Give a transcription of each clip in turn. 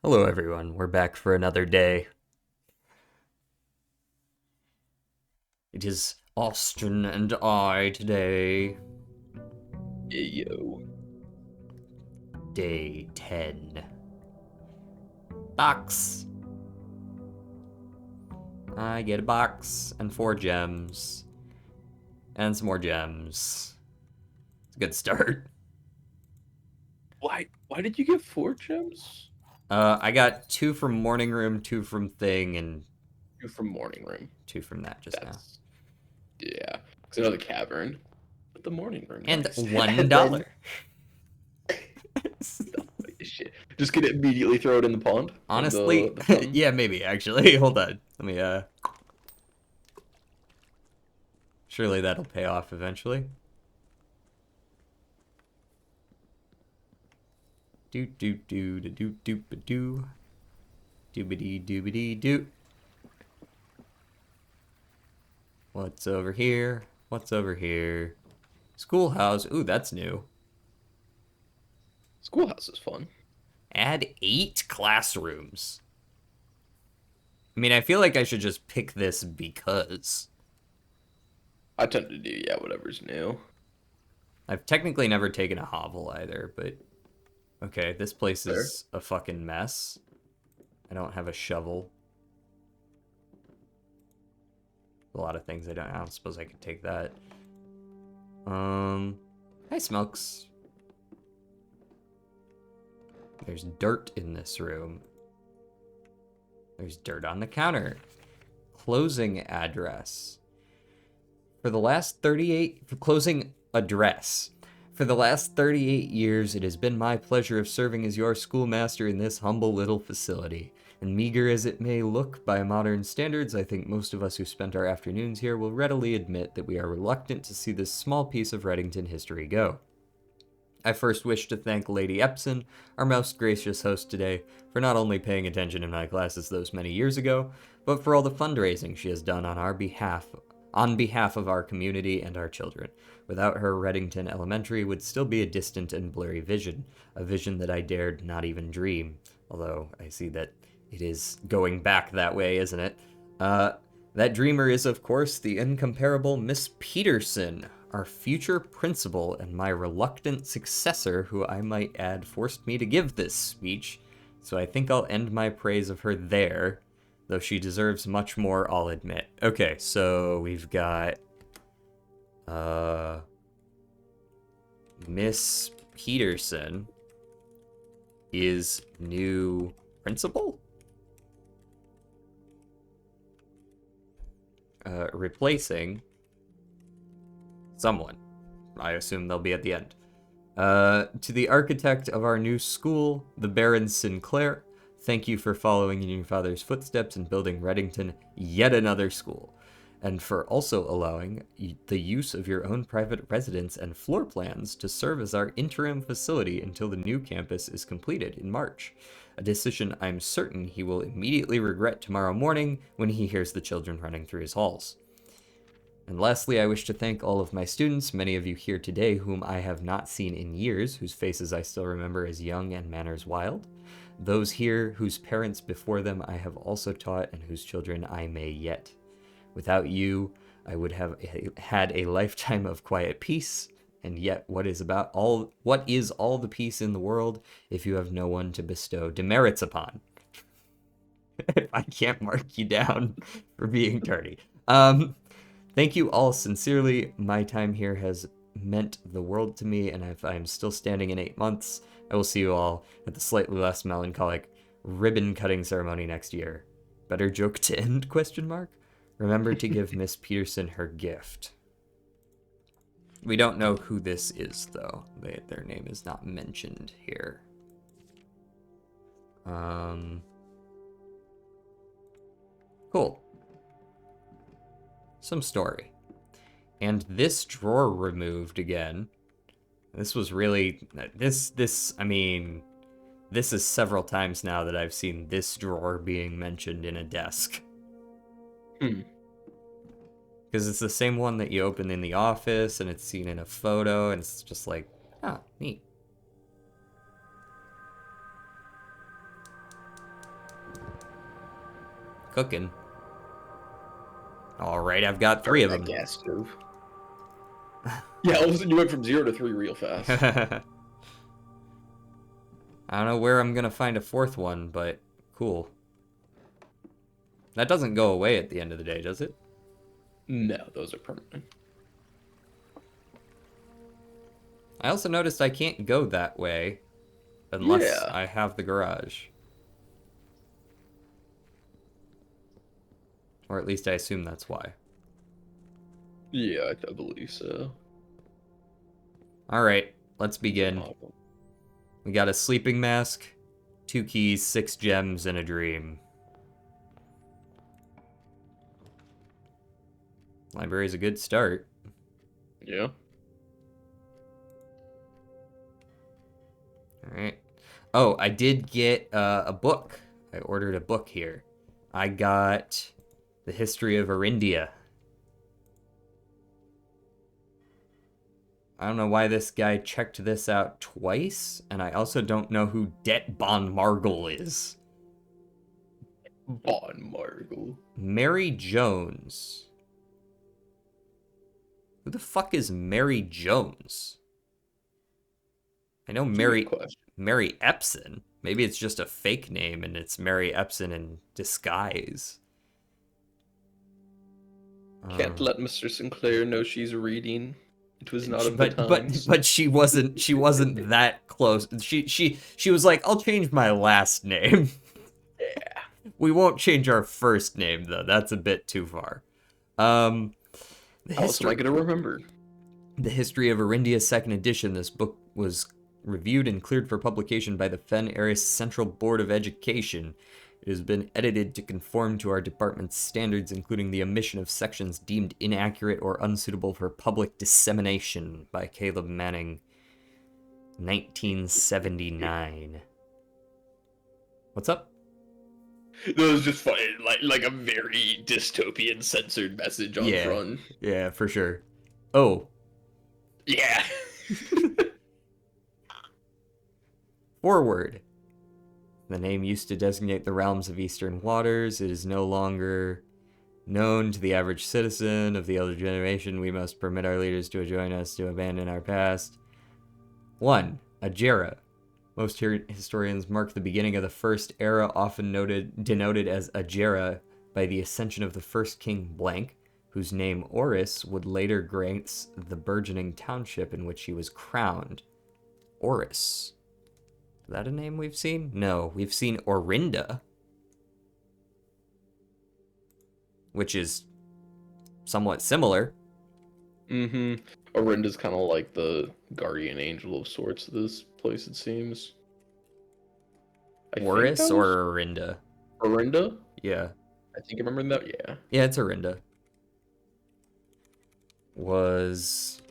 Hello, everyone. We're back for another day. It is Austin and I today. Yo. Day 10. Box. I get a box and 4 gems. And some more gems. It's a good start. Why did you get 4 gems? I got 2 from Morning Room, 2 from Thing, and You're from Morning Room. 2 from that just now. That's yeah. Because I know the cavern, but the Morning Room, And nice. $1. And then shit, just gonna immediately throw it in the pond of the Honestly, the fountain. yeah, maybe actually. Hold on. Let me, surely that'll pay off eventually. Do do do do do do do doobity doobity doo. What's over here? What's over here? Schoolhouse. Ooh, that's new. Schoolhouse is fun. Add 8 classrooms. I mean, I feel like I should just pick this because I tend to do whatever's new. I've technically never taken a hovel either, but okay, this place Fair. is a fucking mess. I don't have a shovel. A lot of things I don't suppose I could take that. Hi Smokes. There's dirt in this room. There's dirt on the counter. Closing address. For the last 38 closing address. For the last 38 years, it has been my pleasure of serving as your schoolmaster in this humble little facility. And meager as it may look by modern standards, I think most of us who spent our afternoons here will readily admit that we are reluctant to see this small piece of Reddington history go. I first wish to thank Lady Epson, our most gracious host today, for not only paying attention in my classes those many years ago, but for all the fundraising she has done on behalf of our community and our children. Without her, Reddington Elementary would still be a distant and blurry vision, a vision that I dared not even dream. Although I see that it is going back that way, isn't it? That dreamer is, of course, the incomparable Miss Peterson, our future principal and my reluctant successor, who I might add forced me to give this speech, so I think I'll end my praise of her there, though she deserves much more, I'll admit. Okay, so we've got Miss Peterson is new principal? Replacing someone. I assume they'll be at the end. To the architect of our new school, the Baron Sinclair, thank you for following in your father's footsteps and building Reddington yet another school, and for also allowing the use of your own private residence and floor plans to serve as our interim facility until the new campus is completed in March. A decision I'm certain he will immediately regret tomorrow morning when he hears the children running through his halls. And lastly, I wish to thank all of my students, many of you here today whom I have not seen in years, whose faces I still remember as young and manners wild. Those here whose parents before them I have also taught and whose children I may yet. Without you, I would have had a lifetime of quiet peace, and yet what is all the peace in the world if you have no one to bestow demerits upon? I can't mark you down for being tardy. Thank you all sincerely. My time here has meant the world to me, and if I'm still standing in 8 months, I will see you all at the slightly less melancholic ribbon cutting ceremony next year. Better joke to end? Question mark. Remember to give Miss Peterson her gift. We don't know who this is, though. Their name is not mentioned here. Cool. Some story. And this drawer removed again. This was really I mean, this is several times now that I've seen this drawer being mentioned in a desk. Hmm. Because it's the same one that you open in the office and it's seen in a photo and it's just like, ah, neat. cooking. All right, I've got 3 Starting of that them. gas stove. Yeah, all of a sudden you went from 0 to 3 real fast. I don't know where I'm gonna find a 4th one, but cool. That doesn't go away at the end of the day, does it? No, those are permanent. I also noticed I can't go that way unless Yeah. I have the garage. Or at least I assume that's why. Yeah, I believe so. Alright, let's begin. Awesome. We got a sleeping mask, 2 keys, 6 gems, and a dream. Library's a good start. Yeah. Alright. Oh, I did get a book. I ordered a book here. I got The History of Arindia. I don't know why this guy checked this out twice, and I also don't know who Det Bon Margul is. Bon Margul. Mary Jones. Who the fuck is Mary Jones? I know Mary Epson. Maybe it's just a fake name and it's Mary Epson in disguise. Can't let Mr. Sinclair know she's reading. It was not of the times. But she wasn't that close. She was like, I'll change my last name. Yeah. We won't change our first name though. That's a bit too far. How else am I gonna remember? The History of Arindia, 2nd edition. This book was reviewed and cleared for publication by the Fen Eris Central Board of Education. It has been edited to conform to our department's standards, including the omission of sections deemed inaccurate or unsuitable for public dissemination, by Caleb Manning, 1979. What's up? That was just funny, like a very dystopian censored message on front. Yeah, for sure. Oh. Yeah. Forward. The name used to designate the realms of eastern waters. It is no longer known to the average citizen of the elder generation. We must permit our leaders to join us to abandon our past. 1. Ajera. Most historians mark the beginning of the first era, often denoted as Ajera, by the ascension of the first king Blank, whose name Oris would later grace the burgeoning township in which he was crowned. Oris. Is that a name we've seen? No, we've seen Orinda, which is somewhat similar. Mm-hmm. Orinda's kind of like the guardian angel of sorts of this place, it seems. Oris or Orinda? Orinda? Yeah. I think I remember that, yeah. Yeah, it's Orinda. Was...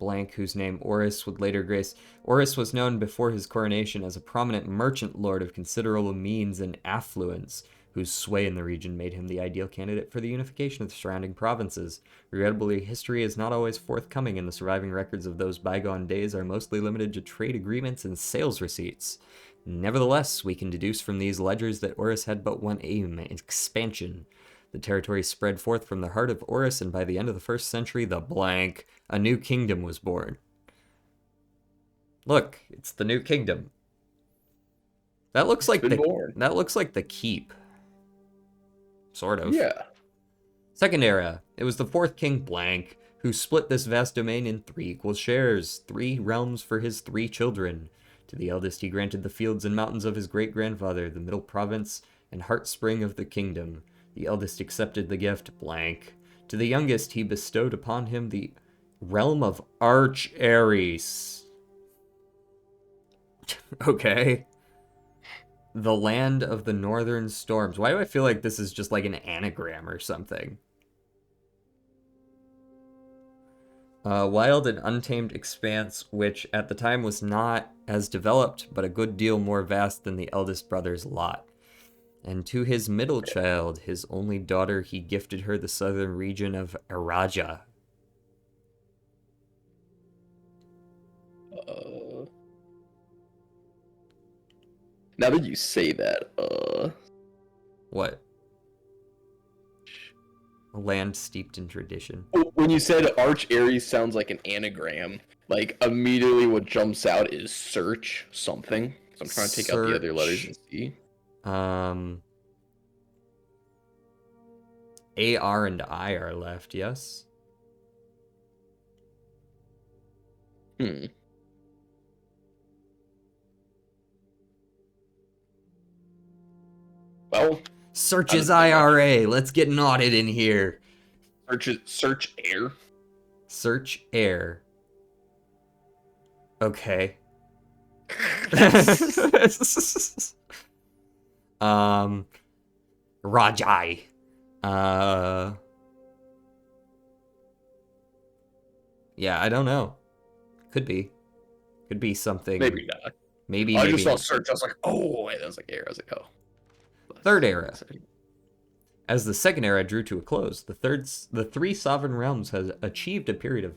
Blank, whose name Oris would later grace. Oris was known before his coronation as a prominent merchant lord of considerable means and affluence, whose sway in the region made him the ideal candidate for the unification of the surrounding provinces. Regrettably, history is not always forthcoming, and the surviving records of those bygone days are mostly limited to trade agreements and sales receipts. Nevertheless, we can deduce from these ledgers that Oris had but one aim: expansion. The territory spread forth from the heart of Oris, and by the end of the 1st century, the Blank, a new kingdom was born. Look, it's the new kingdom. That looks like the keep. Sort of. Yeah. 2nd era. It was the 4th king Blank, who split this vast domain in 3 equal shares, 3 realms for his 3 children. To the eldest he granted the fields and mountains of his great-grandfather, the middle province and heartspring of the kingdom. The eldest accepted the gift, Blank. To the youngest he bestowed upon him the realm of Arch Ares. Okay. The land of the northern storms. Why do I feel like this is just like an anagram or something? Wild and untamed expanse, which at the time was not as developed, but a good deal more vast than the eldest brother's lot. And to his middle child, his only daughter, he gifted her the southern region of Araja. Now that you say that, What? A land steeped in tradition. when you said Arch Ares sounds like an anagram, like immediately what jumps out is search something. So I'm trying to take out the other letters and see. A, R, and I are left, yes? Hmm. Well, Search is IRA. Let's get an audit in here. search air. Search air. Okay. Rajai. Yeah, I don't know. Could be something. Maybe not. Maybe. I just saw search. I was like, oh, wait, that was like air. I was like, oh. Third era. As the second era drew to a close, the three sovereign realms has achieved a period of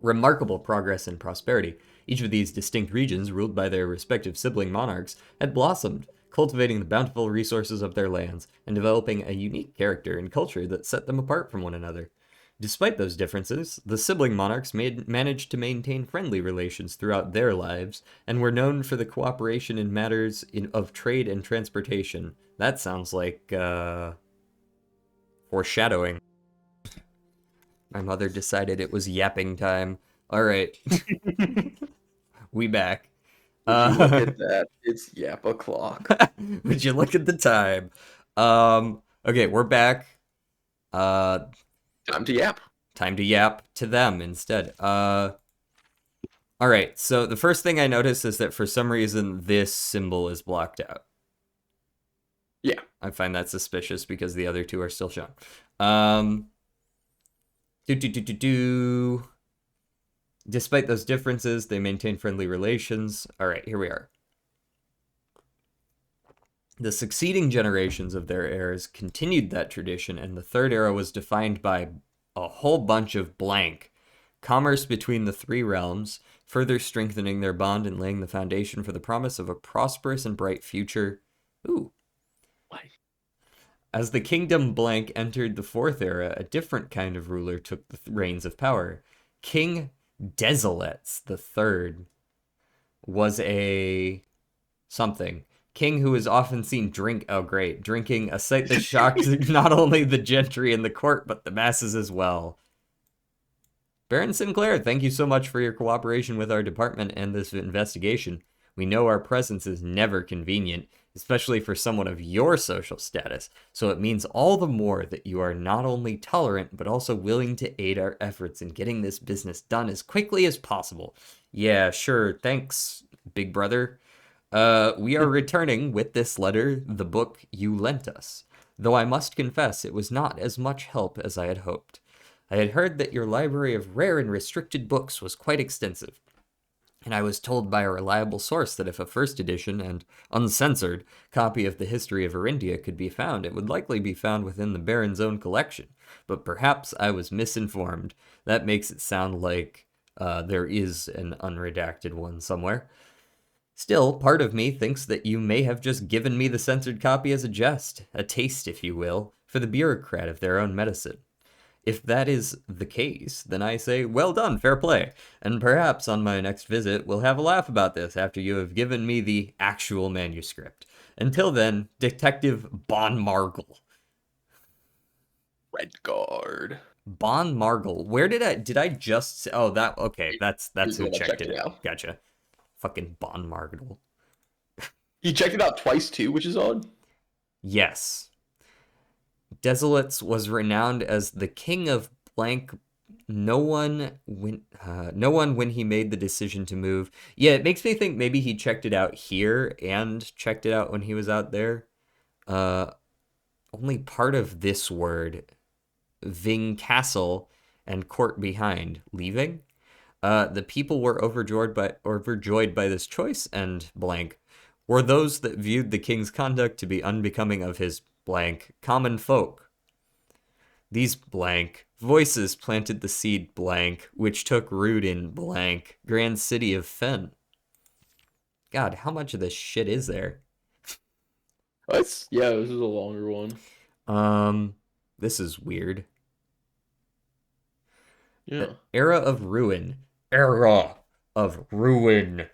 remarkable progress and prosperity. Each of these distinct regions, ruled by their respective sibling monarchs, had blossomed, cultivating the bountiful resources of their lands and developing a unique character and culture that set them apart from one another. Despite those differences, the sibling monarchs managed to maintain friendly relations throughout their lives and were known for the cooperation in matters of trade and transportation. That sounds like foreshadowing. My mother decided it was yapping time. All right. We back. Would you look at that? It's yap o'clock. Would you look at the time? Okay, we're back. Time to yap. Time to yap to them instead. All right, so the first thing I notice is that for some reason this symbol is blocked out. Yeah. I find that suspicious because the other two are still shown. Despite those differences, they maintain friendly relations. All right, here we are. The succeeding generations of their heirs continued that tradition, and the third era was defined by a whole bunch of blank. Commerce between the three realms, further strengthening their bond and laying the foundation for the promise of a prosperous and bright future. Ooh. As the kingdom blank entered the fourth era, a different kind of ruler took the reins of power. King Desilets III was a something. King who is often seen drinking, a sight that shocked not only the gentry in the court, but the masses as well. Baron Sinclair, thank you so much for your cooperation with our department and this investigation. We know our presence is never convenient, especially for someone of your social status, so it means all the more that you are not only tolerant, but also willing to aid our efforts in getting this business done as quickly as possible. Yeah, sure, thanks, big brother. We are returning with this letter the book you lent us, though I must confess it was not as much help as I had hoped. I had heard that your library of rare and restricted books was quite extensive, and I was told by a reliable source that if a first edition and uncensored copy of the history of Arindia could be found, it would likely be found within the Baron's own collection. But perhaps I was misinformed. That makes it sound like there is an unredacted one somewhere. Still, part of me thinks that you may have just given me the censored copy as a jest, a taste, if you will, for the bureaucrat of their own medicine. If that is the case, then I say, well done, fair play, and perhaps on my next visit we'll have a laugh about this after you have given me the actual manuscript. Until then, Detective Bon Margle. Redguard. Bon Margle. Where did I just... Oh, that... Okay, that's who checked it out. Gotcha. Fucking Bon Margle. He checked it out twice too, which is odd. Yes. Desilets was renowned as the king of blank. No one when he made the decision to move. Yeah, it makes me think maybe he checked it out here and checked it out when he was out there. Only part of this word, Ving Castle and court behind, leaving. The people were overjoyed by this choice, and blank were those that viewed the king's conduct to be unbecoming of his blank common folk. These blank voices planted the seed blank, which took root in blank grand city of Fen. God, how much of this shit is there? Yeah, this is a longer one. This is weird. Yeah. Era of Ruin. Era of Ruin.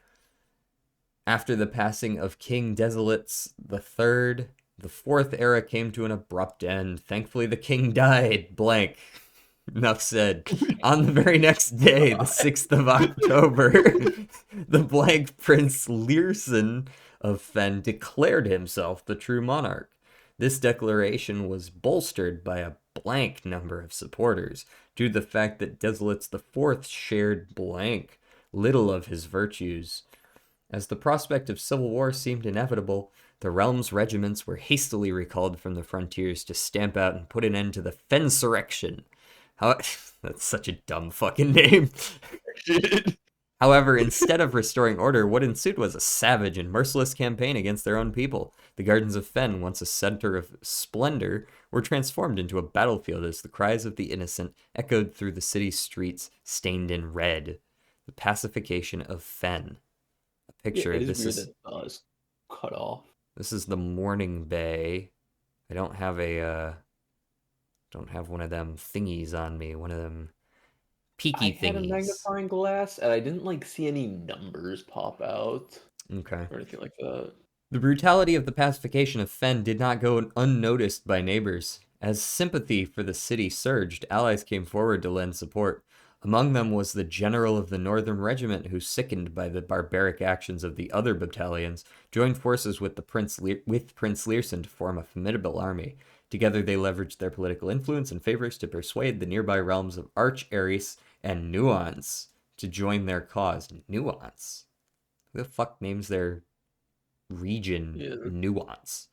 After the passing of King Desolates III, the fourth era came to an abrupt end. Thankfully, the king died. Blank. Enough said. On the very next day, the 6th of October, the blank Prince Learson of Fen declared himself the true monarch. This declaration was bolstered by a blank number of supporters due to the fact that Desolates IV shared blank little of his virtues. As the prospect of civil war seemed inevitable, the realm's regiments were hastily recalled from the frontiers to stamp out and put an end to the Fensurrection. How that's such a dumb fucking name. However, instead of restoring order, what ensued was a savage and merciless campaign against their own people. The gardens of Fen, once a center of splendor, were transformed into a battlefield as the cries of the innocent echoed through the city's streets, stained in red. The pacification of Fen. A picture. It is weird that it's cut off. This is the Morning Bay. I don't have one of them thingies on me. One of them peaky thingies. I had a magnifying glass, and I didn't see any numbers pop out. Okay. Or anything like that. The brutality of the pacification of Fen did not go unnoticed by neighbors. As sympathy for the city surged, allies came forward to lend support. Among them was the general of the Northern Regiment, who, sickened by the barbaric actions of the other battalions, joined forces with Prince Learson to form a formidable army. Together they leveraged their political influence and favors to persuade the nearby realms of Arch Ares and Nuance to join their cause. Nuance? Who the fuck names their region Nuance?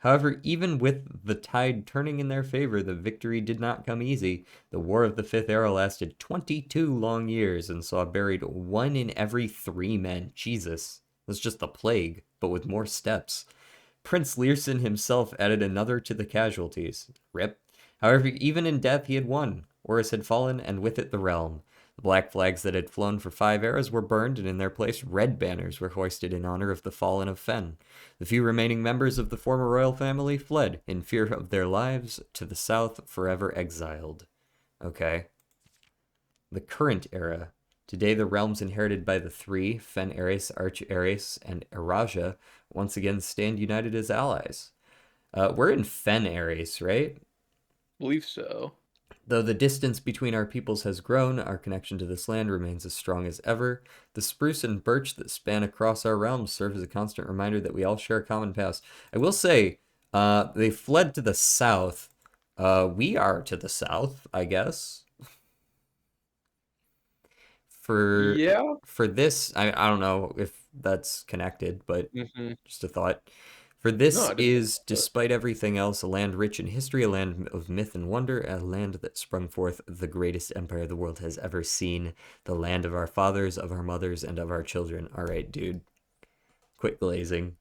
However, even with the tide turning in their favor, the victory did not come easy. The War of the Fifth Era lasted 22 long years and saw buried 1 in every 3 men. Jesus, that's just the plague, but with more steps. Prince Learson himself added another to the casualties. Rip. However, even in death he had won. Horus had fallen, and with it the realm. The black flags that had flown for 5 eras were burned, and in their place red banners were hoisted in honor of the fallen of Fen. The few remaining members of the former royal family fled, in fear of their lives, to the south, forever exiled. Okay. The current era. Today the realms inherited by the 3, Fen Ares, Arch Ares, and Eraja, once again stand united as allies. We're in Fen Ares, right? I believe so. Though the distance between our peoples has grown, our connection to this land remains as strong as ever. The spruce and birch that span across our realms serve as a constant reminder that we all share a common past. I will say, they fled to the south. We are to the south, I guess. For this, I don't know if that's connected, but just a thought. For this is, despite everything else, a land rich in history, a land of myth and wonder, a land that sprung forth the greatest empire the world has ever seen, the land of our fathers, of our mothers, and of our children. All right, dude. Quit glazing.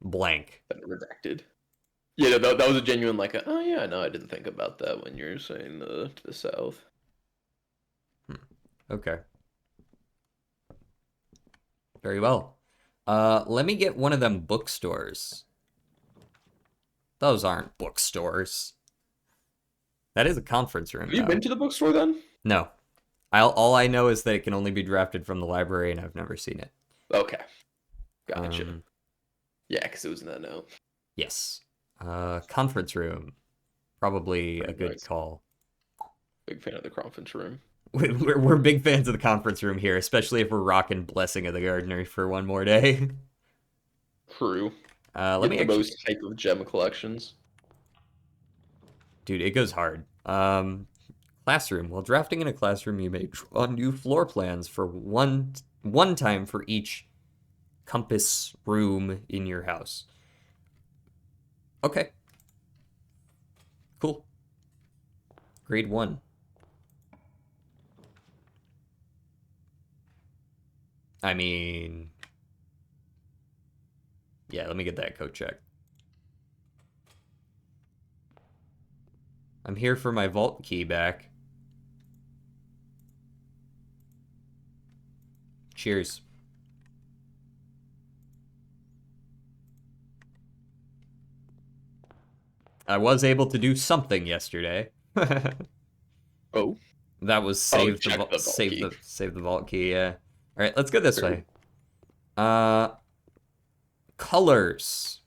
Blank. Redacted. Yeah, that was a genuine, oh yeah, no, I didn't think about that when you're saying to the south. Okay. Very well. Let me get one of them bookstores. Those aren't bookstores. That is a conference room. Have you been to the bookstore then? No. All I know is that it can only be drafted from the library, and I've never seen it. Okay. Gotcha. Yeah, because it was in that note. Yes. Conference room. Probably a good call. Big fan of the conference room. We're big fans of the conference room here, especially if we're rocking Blessing of the Gardener for one more day. True. Let me most type of gem collections. Dude, it goes hard. Classroom. While drafting in a classroom, you may draw new floor plans for one time for each compass room in your house. Okay. Cool. Grade 1. I mean, yeah, let me get that code check. I'm here for my vault key back. Cheers. I was able to do something yesterday. Oh. That was Oh, save the check vault, the vault key. save the vault key. Yeah. All right, let's go this Very way. Colors.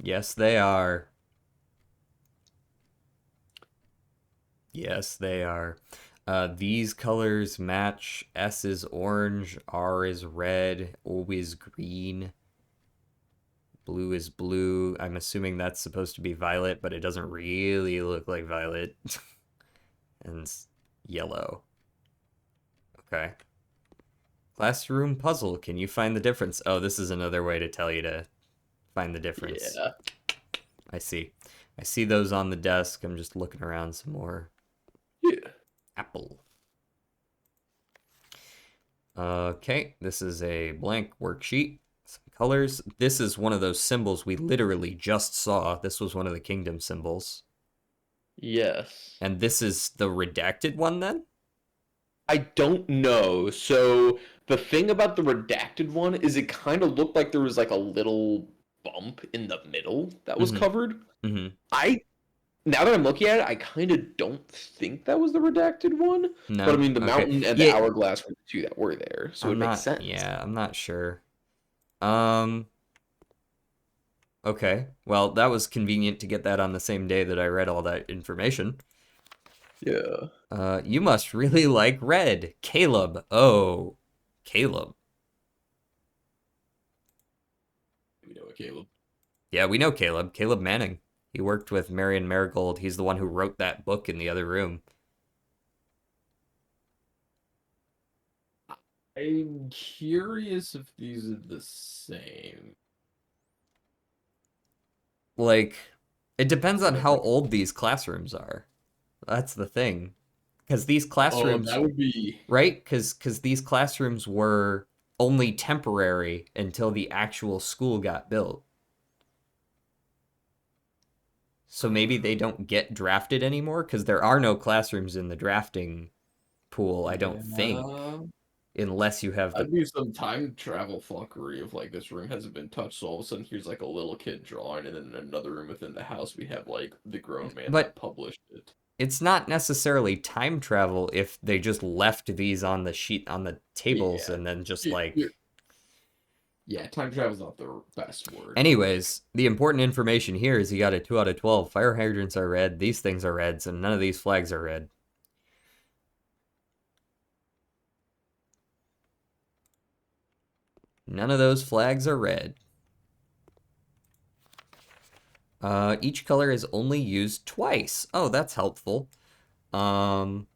Yes, they are. Yes, they are. These colors match. S is orange, R is red, O is green, blue is blue. I'm assuming that's supposed to be violet, but it doesn't really look like violet. And yellow. Okay. Classroom puzzle. Can you find the difference? Oh, this is another way to tell you to find the difference. Yeah. I see. I see those on the desk. I'm just looking around some more. Yeah. Apple. Okay, this is a blank worksheet. Some colors. This is one of those symbols we literally just saw. This was one of the kingdom symbols. Yes. And this is the redacted one then? I don't know. So the thing about the redacted one is it kind of looked like there was like a little bump in the middle that was Mm-hmm. covered. Mm-hmm. I Now that I'm looking at it, I kind of don't think that was the redacted one. No? But I mean, the Okay. mountain and the Yeah, hourglass were the two that were there, so it makes sense. yeah, I'm not sure. Okay. Well, that was convenient to get that on the same day that I read all that information. Yeah. You must really like red. Caleb. Oh, Caleb. We know it, Caleb. Yeah, we know Caleb. Caleb Manning. He worked with Marion Marigold. He's the one who wrote that book in the other room. I'm curious if these are the same. Like, it depends on how old these classrooms are. That's the thing. Because these classrooms, Oh, that would be right? Because these classrooms were only temporary until the actual school got built. So maybe they don't get drafted anymore because there are no classrooms in the drafting pool, I don't think, unless you have the. That'd be some time travel fuckery of like this room hasn't been touched, so all of a sudden here's like a little kid drawing, and then in another room within the house we have like the grown man But that published it. it's not necessarily time travel if they just left these on the sheet on the tables Yeah. and then just Yeah, like. Yeah, time travel's not the best word. Anyways, the important information here is you got a 2 out of 12. Fire hydrants are red. These things are reds, and none of these flags are red. None of those flags are red. Each color is only used twice. Oh, that's helpful. Got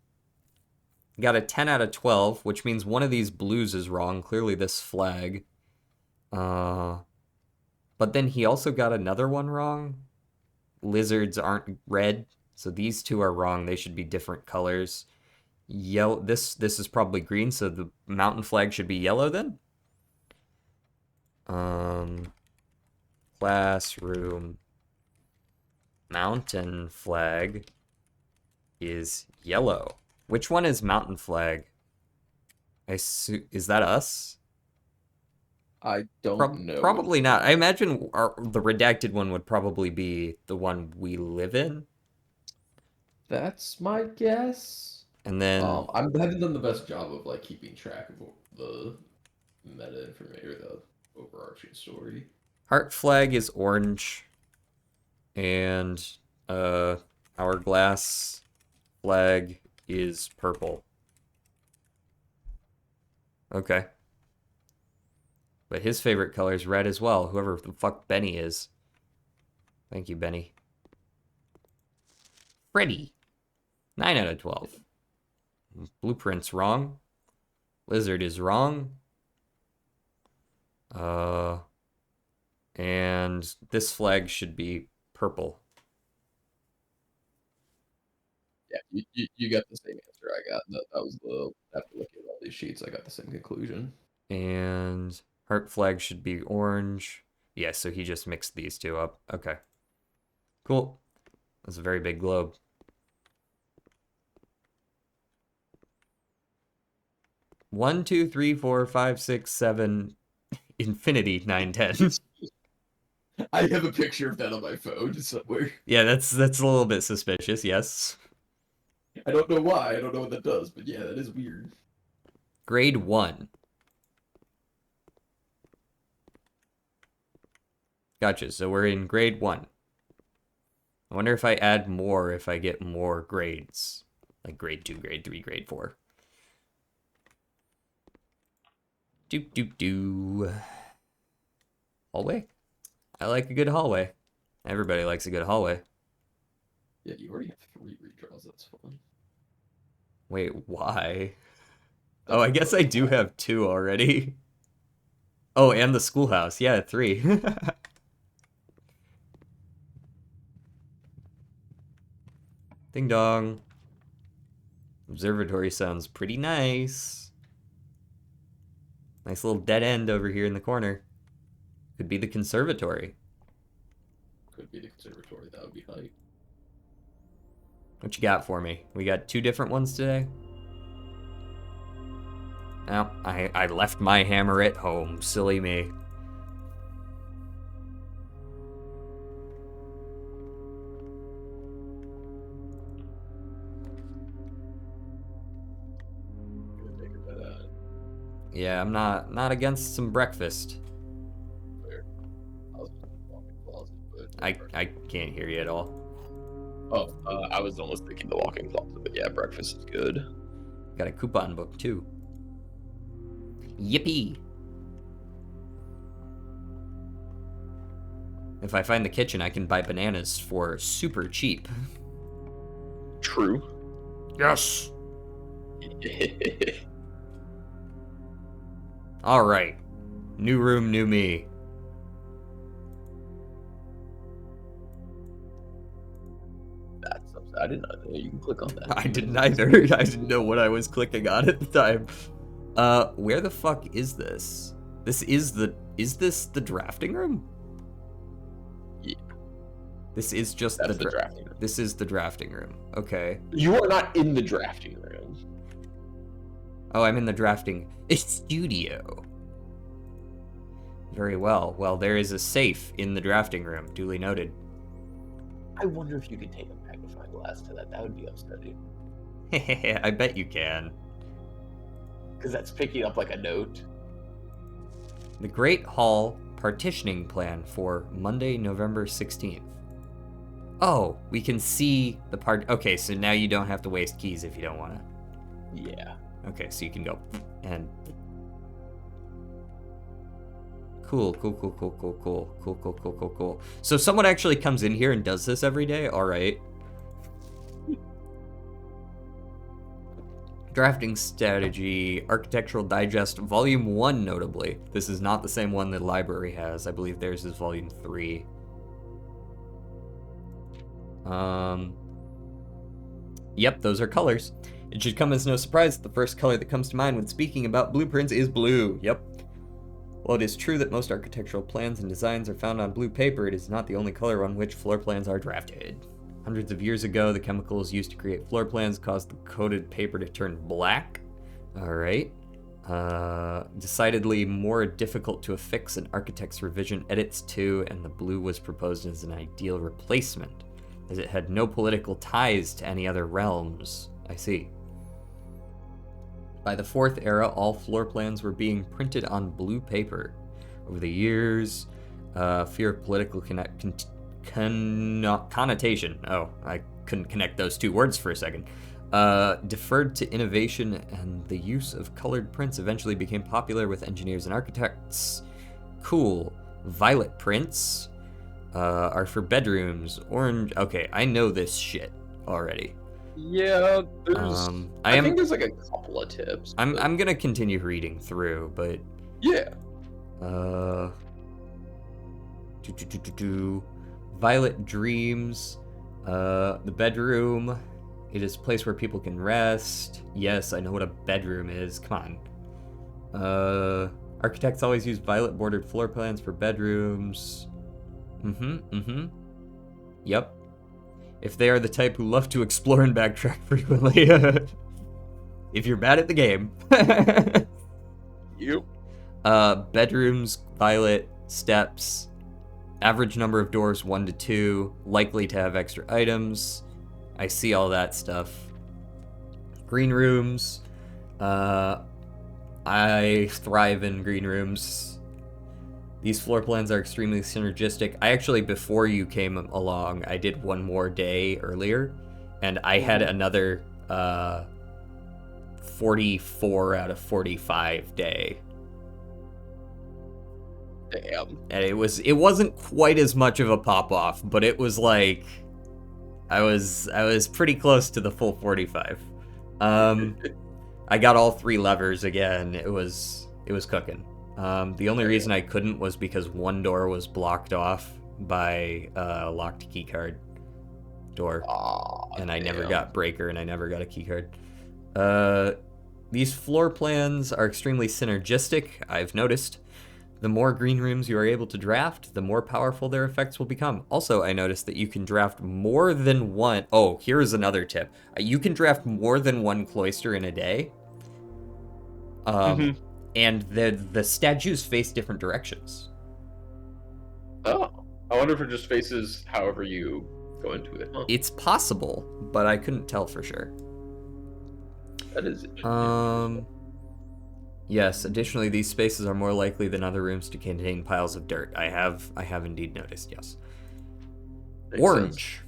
a 10 out of 12, which means one of these blues is wrong. Clearly this flag. But then he also got another one wrong. Lizards aren't red, so these two are wrong. They should be different colors. Yellow. This is probably green, so the mountain flag should be yellow then. Classroom mountain flag is yellow. Which one is mountain flag? Is that us? I don't know. Probably not. I imagine the redacted one would probably be the one we live in. That's my guess. And then I haven't done the best job of like keeping track of the meta information or the overarching story. heart flag is orange. And hourglass flag is purple. Okay. But his favorite color is red as well, whoever the fuck Benny is. Thank you, Benny. Freddy. 9 out of 12. Blueprint's wrong. Lizard is wrong. And this flag should be purple. Yeah, you got the same answer I got. That was after looking at all these sheets, I got the same conclusion. And heart flag should be orange. Yeah, so he just mixed these two up. Okay. Cool. That's a very big globe. 1, 2, 3, 4, 5, 6, 7, infinity 9, 10. I have a picture of that on my phone somewhere. Yeah, that's a little bit suspicious, yes. I don't know why. I don't know what that does, but yeah, that is weird. Grade 1. Gotcha, so we're in grade 1. I wonder if I add more if I get more grades. Like grade 2, grade 3, grade 4. Doop doop doo. Hallway? I like a good hallway. Everybody likes a good hallway. Yeah, you already have 3 redraws. That's fun. Wait, why? Oh, I guess I do have 2 already. Oh, and the schoolhouse. Yeah, 3. Ding dong. Observatory sounds pretty nice. Nice little dead end over here in the corner. Could be the conservatory. Could be the conservatory. That would be hype. What you got for me? We got 2 different ones today? Oh, I left my hammer at home. Silly me. Gonna take a bit out. Yeah, I'm not against some breakfast. Fair. I was gonna walk in the closet, but I can't hear you at all. Oh, I was almost thinking the walk-in closet, but yeah, breakfast is good. Got a coupon book too. Yippee! If I find the kitchen, I can buy bananas for super cheap. True. Yes! Alright. New room, new me. That's something I did not know you can click on that. I didn't either. I didn't know what I was clicking on at the time. Where the fuck is this? Is this the drafting room? Yeah. This is just That's the the drafting room. This is the drafting room. Okay. You are not in the drafting room. Oh, I'm in the drafting studio. Very well. Well, there is a safe in the drafting room. Duly noted. I wonder if you could take a magnifying glass to that. That would be upsetting. I bet you can. Because that's picking up like a note. The Great Hall partitioning plan for Monday, November 16th. Oh, we can see the part. Okay, so now you don't have to waste keys if you don't want to. Yeah. Okay, so you can go and. Cool. So someone actually comes in here and does this every day? Alright. Drafting Strategy, Architectural Digest, Volume 1, notably. This is not the same one the library has. I believe theirs is Volume 3. Yep, those are colors. It should come as no surprise that the first color that comes to mind when speaking about blueprints is blue. Yep. While it is true that most architectural plans and designs are found on blue paper, it is not the only color on which floor plans are drafted. Hundreds of years ago, the chemicals used to create floor plans caused the coated paper to turn black. Alright. Decidedly more difficult to affix an architect's revision edits to, and the blue was proposed as an ideal replacement, as it had no political ties to any other realms. I see. By the Fourth Era, all floor plans were being printed on blue paper. Over the years, fear of political connotation. Oh, I couldn't connect those two words for a second. Deferred to innovation, and the use of colored prints eventually became popular with engineers and architects. Cool. Violet prints are for bedrooms. Orange. Okay, I know this shit already. Yeah, there's. I think there's like a couple of tips. I'm gonna continue reading through, but yeah. Violet dreams. The bedroom. It is a place where people can rest. Yes, I know what a bedroom is. Come on. Architects always use violet bordered floor plans for bedrooms. Yep. If they are the type who love to explore and backtrack frequently. if you're bad at the game. Yep. Bedrooms, violet, steps, average number of doors 1 to 2, likely to have extra items. I see all that stuff. Green rooms. I thrive in green rooms. These floor plans are extremely synergistic. I actually, before you came along, I did one more day earlier, and I had another 44 out of 45 day. Damn. And it wasn't quite as much of a pop off, but it was like I was pretty close to the full 45. I got all 3 levers again. It was cooking. The only reason I couldn't was because one door was blocked off by a locked keycard door. Aw, And I never damn. got breaker, and I never got a keycard. These floor plans are extremely synergistic, I've noticed. The more green rooms you are able to draft, the more powerful their effects will become. Also, I noticed that you can draft more than one... Oh, here's another tip. You can draft more than one cloister in a day. And the statues face different directions. Oh, I wonder if it just faces however you go into it. Huh? It's possible, but I couldn't tell for sure. That is interesting. Yes, additionally, these spaces are more likely than other rooms to contain piles of dirt. I have indeed noticed, yes. Makes Orange.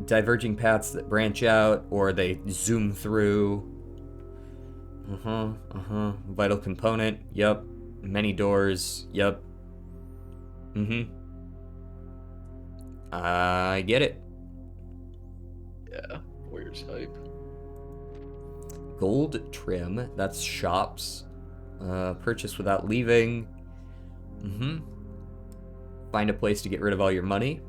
Diverging paths that branch out or they zoom through. Vital component, yep. Many doors, yep. I get it. Yeah, Warriors hype. Gold trim, that's shops. Purchase without leaving. Find a place to get rid of all your money.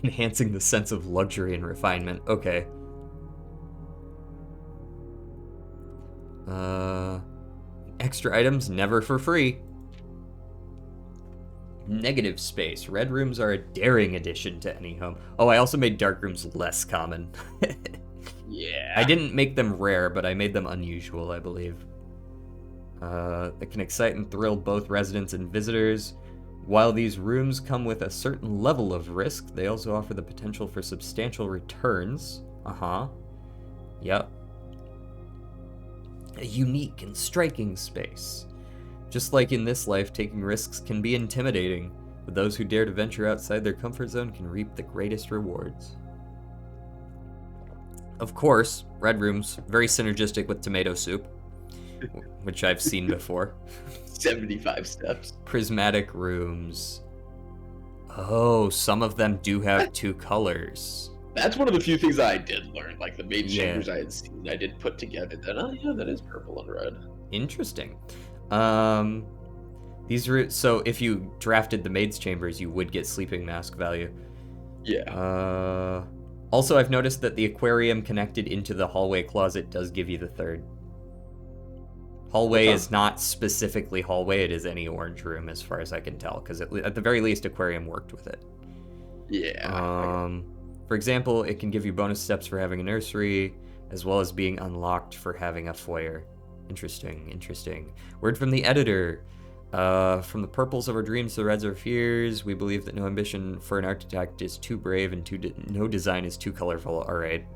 Enhancing the sense of luxury and refinement. Okay. Extra items never for free. Negative space. Red rooms are a daring addition to any home. Oh, I also made dark rooms less common. Yeah. I didn't make them rare, but I made them unusual, I believe. It can excite and thrill both residents and visitors. While these rooms come with a certain level of risk, they also offer the potential for substantial returns. Yep. A unique and striking space. Just like in this life, taking risks can be intimidating, but those who dare to venture outside their comfort zone can reap the greatest rewards. Of course, red rooms, very synergistic with tomato soup, which I've seen before. 75 steps. Prismatic rooms. Oh, some of them do have 2 colors. That's one of the few things I did learn. Like the main Yeah. chambers I had seen, I did put together that, oh yeah, that is purple and red. Interesting. So if you drafted the maid's chambers, you would get sleeping mask value. Yeah. Also, I've noticed that the aquarium connected into the hallway closet does give you the 3rd. Hallway Okay. is not specifically hallway, it is any orange room as far as I can tell, because at the very least, aquarium worked with it. Yeah. For example, it can give you bonus steps for having a nursery, as well as being unlocked for having a foyer. Interesting. Word from the editor. From the purples of our dreams to the reds of our fears, we believe that no ambition for an architect is too brave and no design is too colorful. Alright,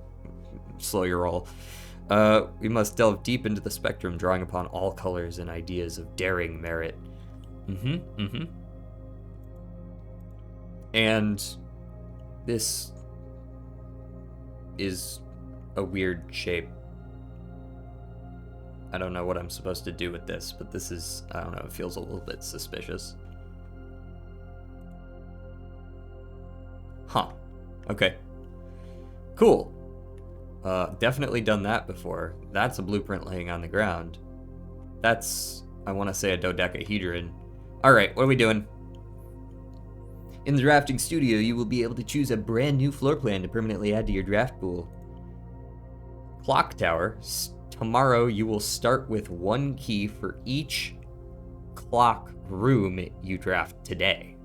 slow your roll. We must delve deep into the spectrum, drawing upon all colors and ideas of daring merit. And this is a weird shape. I don't know what I'm supposed to do with this, but this is, I don't know, it feels a little bit suspicious. Huh. Okay. Cool. Definitely done that before. That's a blueprint laying on the ground. That's, I want to say, a dodecahedron. Alright, what are we doing? In the drafting studio, you will be able to choose a brand new floor plan to permanently add to your draft pool. Clock tower. Tomorrow, you will start with 1 key for each clock room you draft today.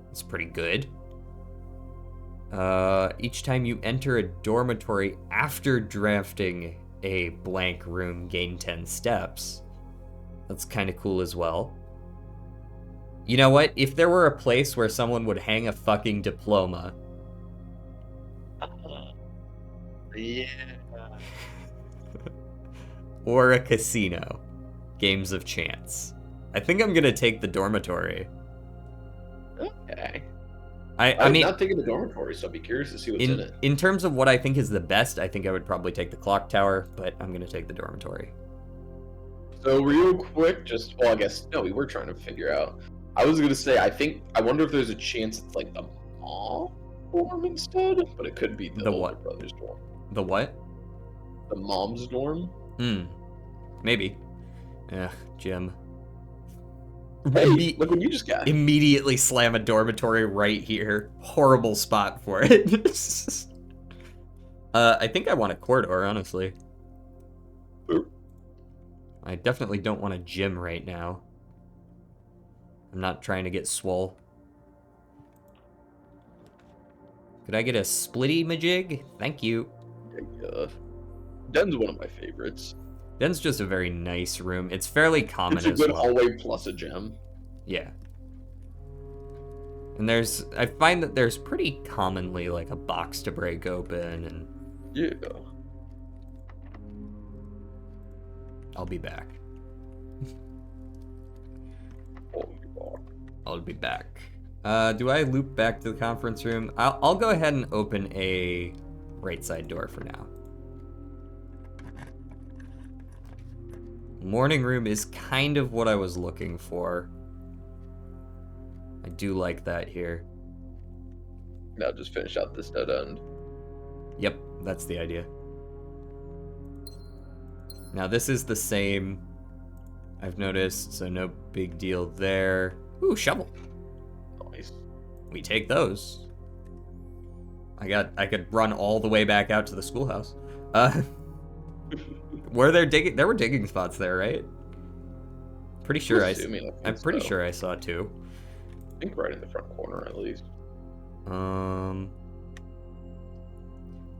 It's pretty good. Each time you enter a dormitory after drafting a blank room, gain 10 steps. That's kind of cool as well. You know what? If there were a place where someone would hang a fucking diploma. Yeah. Or a casino. Games of chance. I think I'm gonna take the dormitory. Okay. I mean, not taking the dormitory, so I'd be curious to see what's in it. in terms of what I think is the best, I think I would probably take the clock tower, but I'm gonna take the dormitory. So real quick, I guess no, we were trying to figure out. I was gonna say, I wonder if there's a chance it's like the mom dorm instead, but it could be the older what? brother's dorm. The what? The mom's dorm. Maybe. Yeah, Jim. Hey, look what you just got. Immediately slam a dormitory right here. Horrible spot for it. I think I want a corridor, honestly. Ooh. I definitely don't want a gym right now. I'm not trying to get swole. Could I get a splitty majig? Thank you. Den's one of my favorites. Den's just a very nice room. It's fairly common It's a as good well. hallway plus a gem. Yeah. And I find that there's pretty commonly like a box to break open, and Yeah. I'll be back. Oh, you are. I'll be back. Do I loop back to the conference room? I'll go ahead and open a right side door for now. Morning room is kind of what I was looking for. I do like that here. Now just finish out this dead end. Yep, that's the idea. Now this is the same, I've noticed, so no big deal there. Ooh, shovel. Nice. We take those. I could run all the way back out to the schoolhouse. There were digging spots there, right? Pretty sure I'm pretty sure I saw two. I think right in the front corner at least.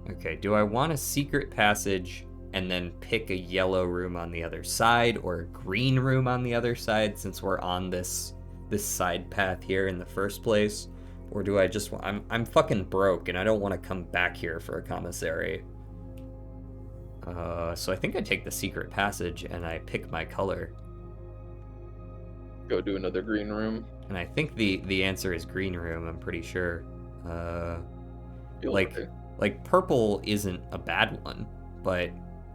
Okay, do I want a secret passage and then pick a yellow room on the other side or a green room on the other side since we're on this side path here in the first place? Or do I just I'm fucking broke and I don't want to come back here for a commissary. So I think I take the secret passage and I pick my color. Go do another green room. And I think the answer is green room, I'm pretty sure. Like purple isn't a bad one, but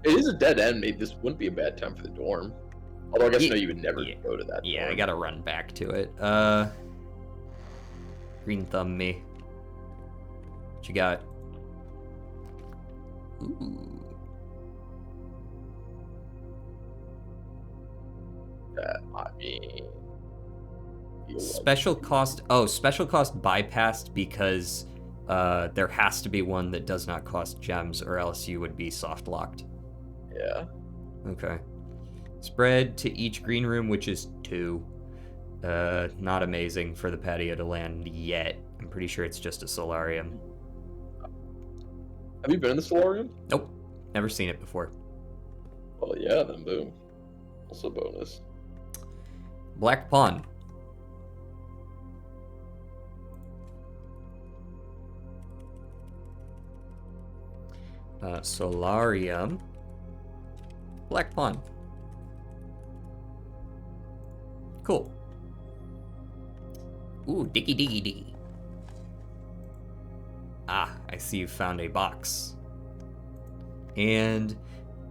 it is a dead end. Maybe this wouldn't be a bad time for the dorm. Although I guess no, you would never go to that. Yeah, dorm. I gotta run back to it. Green thumb me. What you got? Ooh. I mean, Special cost bypassed because there has to be one that does not cost gems or else you would be soft locked. Yeah. Okay. Spread to each green room, which is 2. Not amazing for the patio to land yet. I'm pretty sure it's just a solarium. Have you been in the solarium? Nope. Never seen it before. Well, yeah, then boom. Also bonus. Black Pawn. Solarium. Black Pawn. Cool. Ooh, diggy diggy diggy. Ah, I see you found a box. And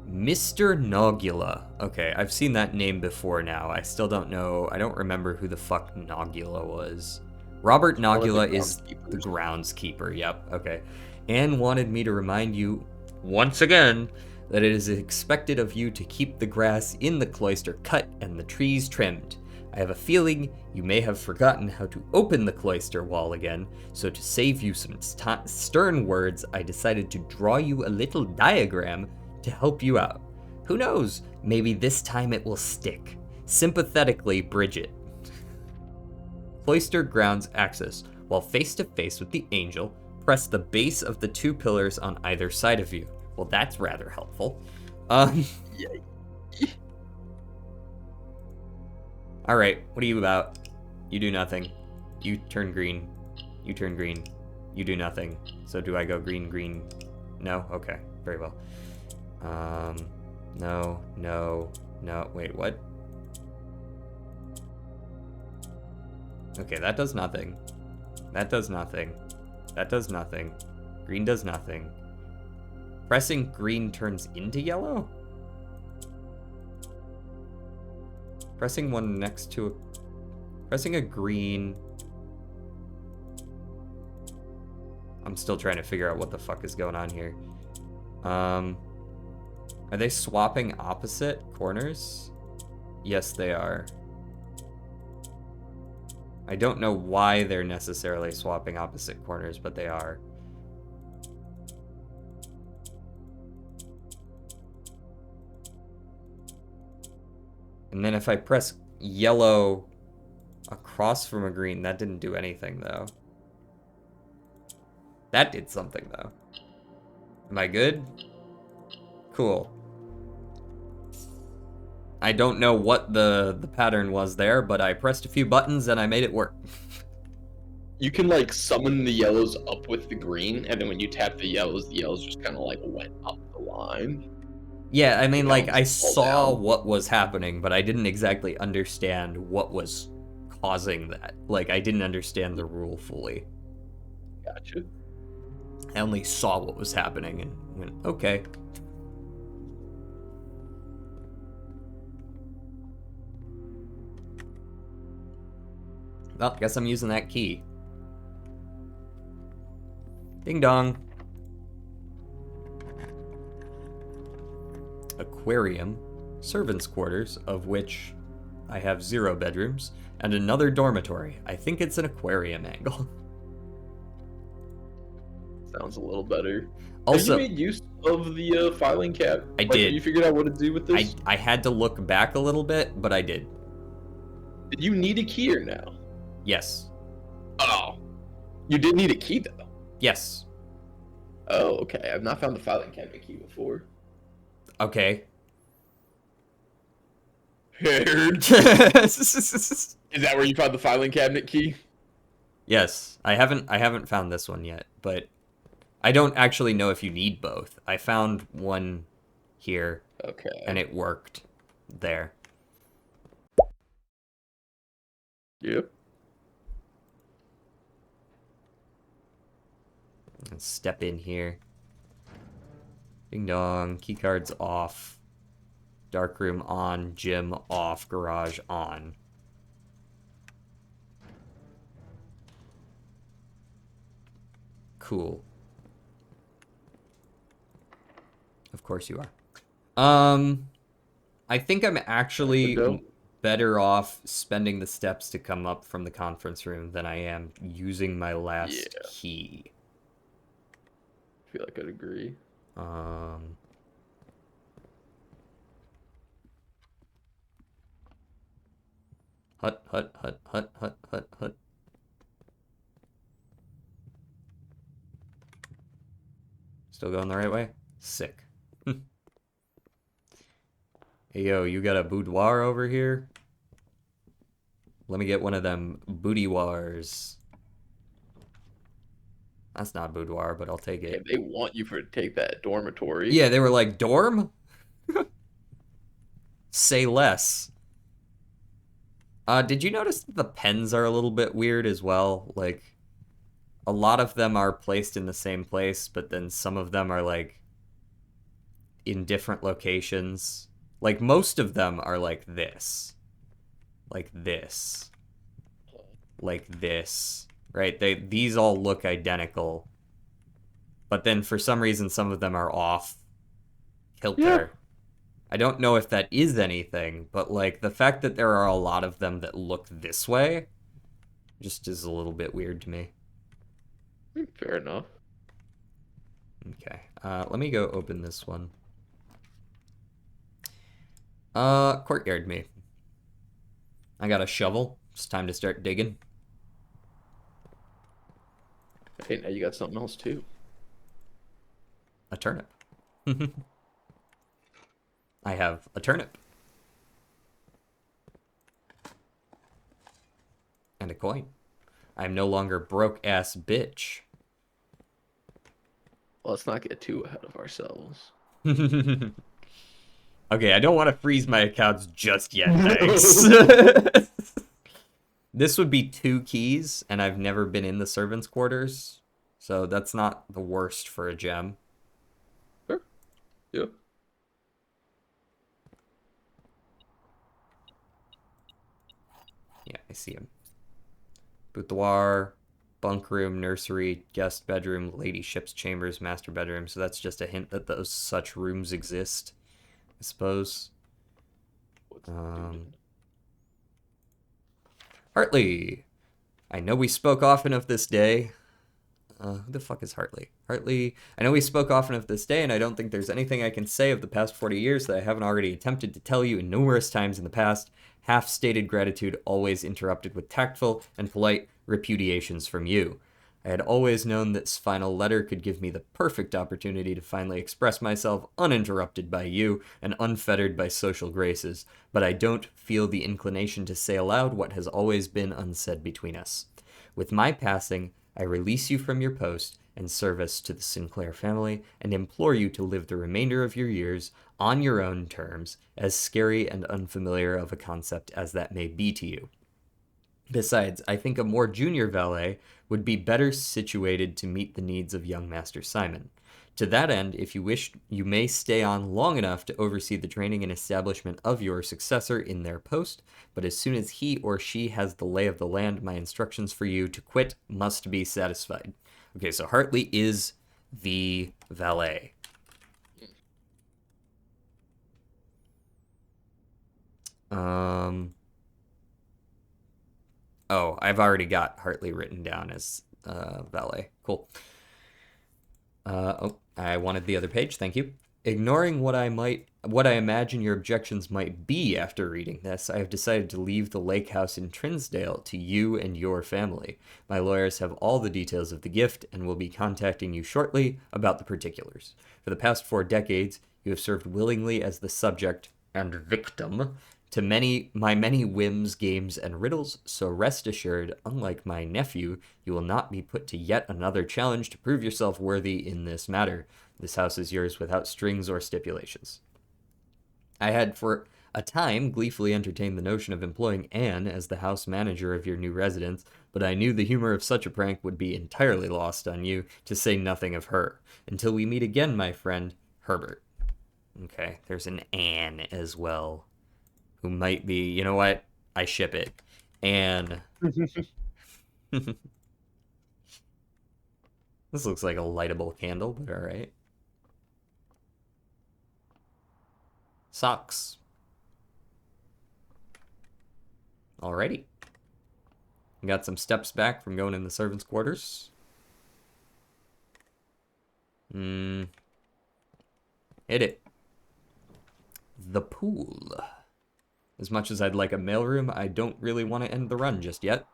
Mr. Nogula. Okay, I've seen that name before now. I still don't know. I don't remember who the fuck Nogula was. Robert Nogula is the groundskeeper. Yep, okay. Anne wanted me to remind you, once again, that it is expected of you to keep the grass in the cloister cut and the trees trimmed. I have a feeling you may have forgotten how to open the cloister wall again, so to save you some stern words, I decided to draw you a little diagram to help you out. Who knows, maybe this time it will stick. Sympathetically, Bridget. Cloister grounds access. While face to face with the angel, press the base of the 2 pillars on either side of you. Well, that's rather helpful. All right, what are you about? You do nothing. You turn green. You turn green. You do nothing. So do I go green, green? No? Okay, very well. No, no, no. Wait, what? Okay, that does nothing. That does nothing. That does nothing. Green does nothing. Pressing green turns into yellow? Pressing one next to a... Pressing a green... I'm still trying to figure out what the fuck is going on here. Are they swapping opposite corners? Yes, they are. I don't know why they're necessarily swapping opposite corners, but they are. And then if I press yellow across from a green, that didn't do anything, though. That did something, though. Am I good? Cool. I don't know what the pattern was there, but I pressed a few buttons and I made it work. You can like summon the yellows up with the green, and then when you tap the yellows just kind of like went up the line. Yeah, I mean, like, I Fall saw down. what was happening, but I didn't exactly understand what was causing that. Like, I didn't understand the rule fully. Gotcha. I only saw what was happening and went, okay. Well, guess I'm using that key. Ding dong. Aquarium, servants' quarters, of which I have 0 bedrooms, and another dormitory. I think it's an aquarium angle. Sounds a little better. Also, have you made use of the filing cabinet? I did. You figured out what to do with this? I had to look back a little bit, but I did. Did you need a key or no? Yes. Oh. You did need a key though. Yes. Oh, okay. I've not found the filing cabinet key before. Okay. Is that where you found the filing cabinet key? Yes. I haven't found this one yet, but I don't actually know if you need both. I found one here. Okay. And it worked there. Yep. Let's step in here. Ding dong. Keycards off. Darkroom on. Gym off. Garage on. Cool. Of course you are. I think I'm actually better off spending the steps to come up from the conference room than I am using my last key. I feel like I'd agree. Hut, hut, hut, hut, hut, hut, hut. Still going the right way? Sick. Hey, yo, you got a boudoir over here? Let me get one of them boudoirs. That's not boudoir, but I'll take it. Yeah, they want you to take that dormitory. Yeah, they were like, dorm? Say less. Did you notice that the pens are a little bit weird as well? Like, a lot of them are placed in the same place, but then some of them are, like, in different locations. Like, most of them are like this. Like this. Like this. Right? These all look identical. But then for some reason, some of them are off kilter. Yeah. I don't know if that is anything, but, like, the fact that there are a lot of them that look this way just is a little bit weird to me. Fair enough. Okay. Let me go open this one. Courtyard me. I got a shovel. It's time to start digging. Hey, now you got something else too. A turnip. I have a turnip. And a coin. I'm no longer broke-ass bitch. Well, let's not get too ahead of ourselves. Okay, I don't want to freeze my accounts just yet, thanks. This would be 2 keys, and I've never been in the servants' quarters, so that's not the worst for a gem. Sure. Yeah. Yeah, I see him. Boudoir, bunk room, nursery, guest bedroom, ladyship's chambers, master bedroom. So that's just a hint that those such rooms exist, I suppose. What's the dude? Hartley, I know we spoke often of this day. Who the fuck is Hartley? Hartley, I know we spoke often of this day, and I don't think there's anything I can say of the past 40 years that I haven't already attempted to tell you numerous times in the past. Half-stated gratitude always interrupted with tactful and polite repudiations from you. I had always known this final letter could give me the perfect opportunity to finally express myself uninterrupted by you and unfettered by social graces, but I don't feel the inclination to say aloud what has always been unsaid between us. With my passing, I release you from your post and service to the Sinclair family and implore you to live the remainder of your years on your own terms, as scary and unfamiliar of a concept as that may be to you. Besides, I think a more junior valet would be better situated to meet the needs of young Master Simon. To that end, if you wish, you may stay on long enough to oversee the training and establishment of your successor in their post, but as soon as he or she has the lay of the land, my instructions for you to quit must be satisfied. Okay, so Hartley is the valet. Oh, I've already got Hartley written down as valet. Cool. Oh, I wanted the other page. Thank you. Ignoring what I imagine your objections might be after reading this, I have decided to leave the lake house in Trinsdale to you and your family. My lawyers have all the details of the gift and will be contacting you shortly about the particulars. For the past 4 decades, you have served willingly as the subject and victim to my many whims, games, and riddles, so rest assured, unlike my nephew, you will not be put to yet another challenge to prove yourself worthy in this matter. This house is yours without strings or stipulations. I had for a time gleefully entertained the notion of employing Anne as the house manager of your new residence, but I knew the humor of such a prank would be entirely lost on you, to say nothing of her. Until we meet again, my friend, Herbert. Okay, there's an Anne as well, who might be, you know what? I ship it. Anne. This looks like a lightable candle, but alright. Socks. Alrighty. Got some steps back from going in the servants' quarters. Hit it. The pool. As much as I'd like a mailroom, I don't really want to end the run just yet.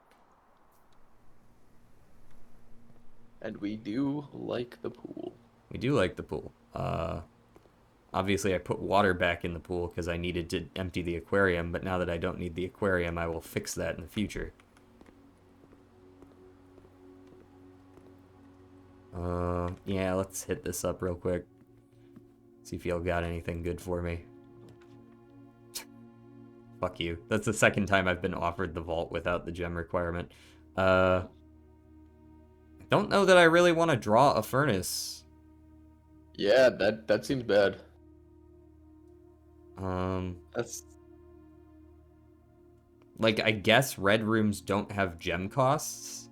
And we do like the pool. We do like the pool. Obviously, I put water back in the pool because I needed to empty the aquarium, but now that I don't need the aquarium, I will fix that in the future. Yeah, let's hit this up real quick. See if y'all got anything good for me. Fuck you. That's the second time I've been offered the vault without the gem requirement. I don't know that I really want to draw a furnace. Yeah, that seems bad. That's... Like, I guess red rooms don't have gem costs.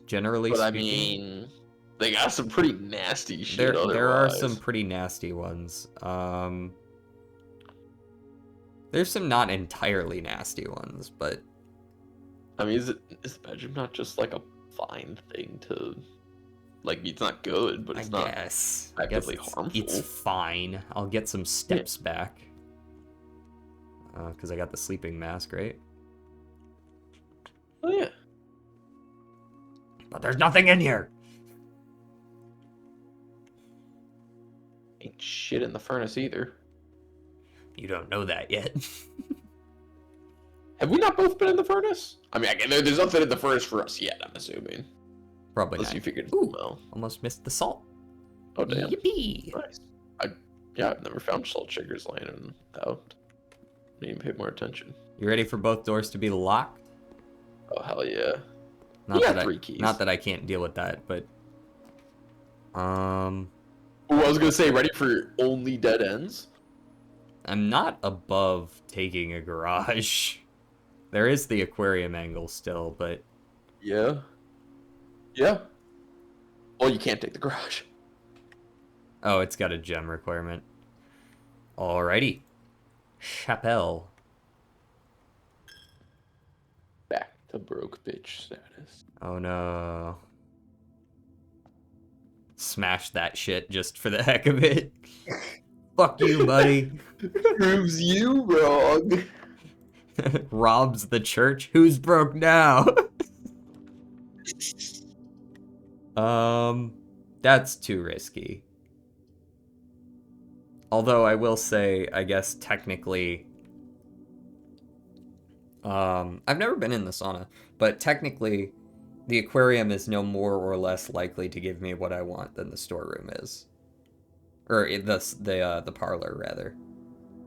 Generally But speaking. I mean, they got some pretty nasty shit There are otherwise. some pretty nasty ones. There's some not entirely nasty ones, but... I mean, is the bedroom not just like a fine thing to... Like, it's not good, but it's not actively harmful. It's fine. I'll get some steps back. Because I got the sleeping mask, right? Oh, yeah. But there's nothing in here. Ain't shit in the furnace either. You don't know that yet. Have we not both been in the furnace? I mean, there's nothing in the furnace for us yet, I'm assuming. Probably Unless not. you figured Ooh. well. Almost missed the salt. Oh, damn. Yippee! Nice. I've never found salt shakers laying out. Need to pay more attention. You ready for both doors to be locked? Oh, hell yeah. Not You got that 3 keys. Not that I can't deal with that, but Ooh, I was gonna say, ready for only dead ends? I'm not above taking a garage. There is the aquarium angle still, but Yeah. Yeah. Well, you can't take the garage. oh, it's got a gem requirement. Alrighty. Chapelle. Back to broke bitch status. Oh no. Smash that shit just for the heck of it. Fuck you, buddy. Proves you wrong. Robs the church. Who's broke now? That's too risky. Although I will say, I guess technically, I've never been in the sauna, but technically, the aquarium is no more or less likely to give me what I want than the storeroom is, or the parlor rather.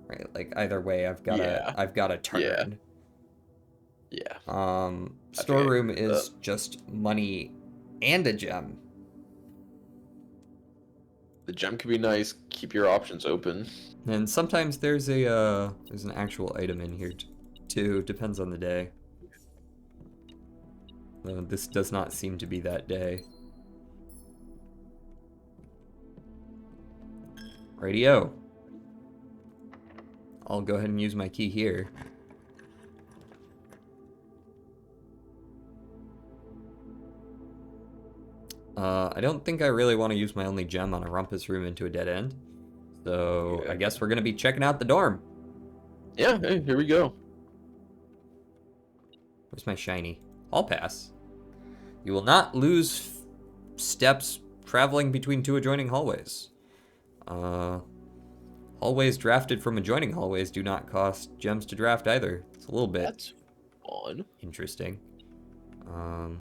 Right, like either way, I've got a turn. Yeah. Storeroom is just money and a gem. The gem could be nice. Keep your options open. And sometimes there's an actual item in here too. Depends on the day. This does not seem to be that day. Radio. I'll go ahead and use my key here. I don't think I really want to use my only gem on a rumpus room into a dead end. So Yeah. I guess we're going to be checking out the dorm. Yeah, hey, here we go. Where's my shiny? Hall pass. You will not lose steps traveling between 2 adjoining hallways. Hallways drafted from adjoining hallways do not cost gems to draft either. It's a little bit That's fun. interesting. Ooh,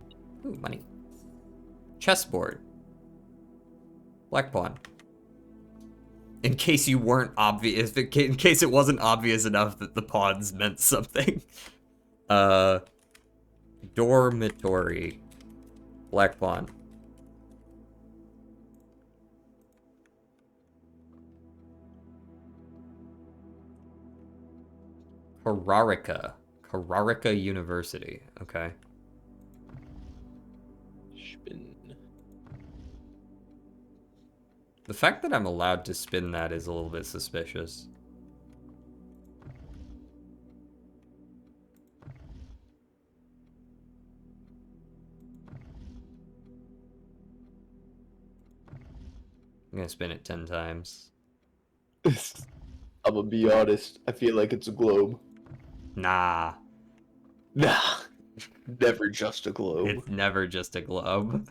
money. Chessboard. Black pawn. In case you weren't obvious, in case it wasn't obvious enough that the pawns meant something. Dormitory. Black pawn. Kararika University. Okay. Spin. The fact that I'm allowed to spin that is a little bit suspicious. I'm gonna spin it 10 times. I'm gonna be honest. I feel like it's a globe. Nah, Nah. Never just a globe. it's never just a globe.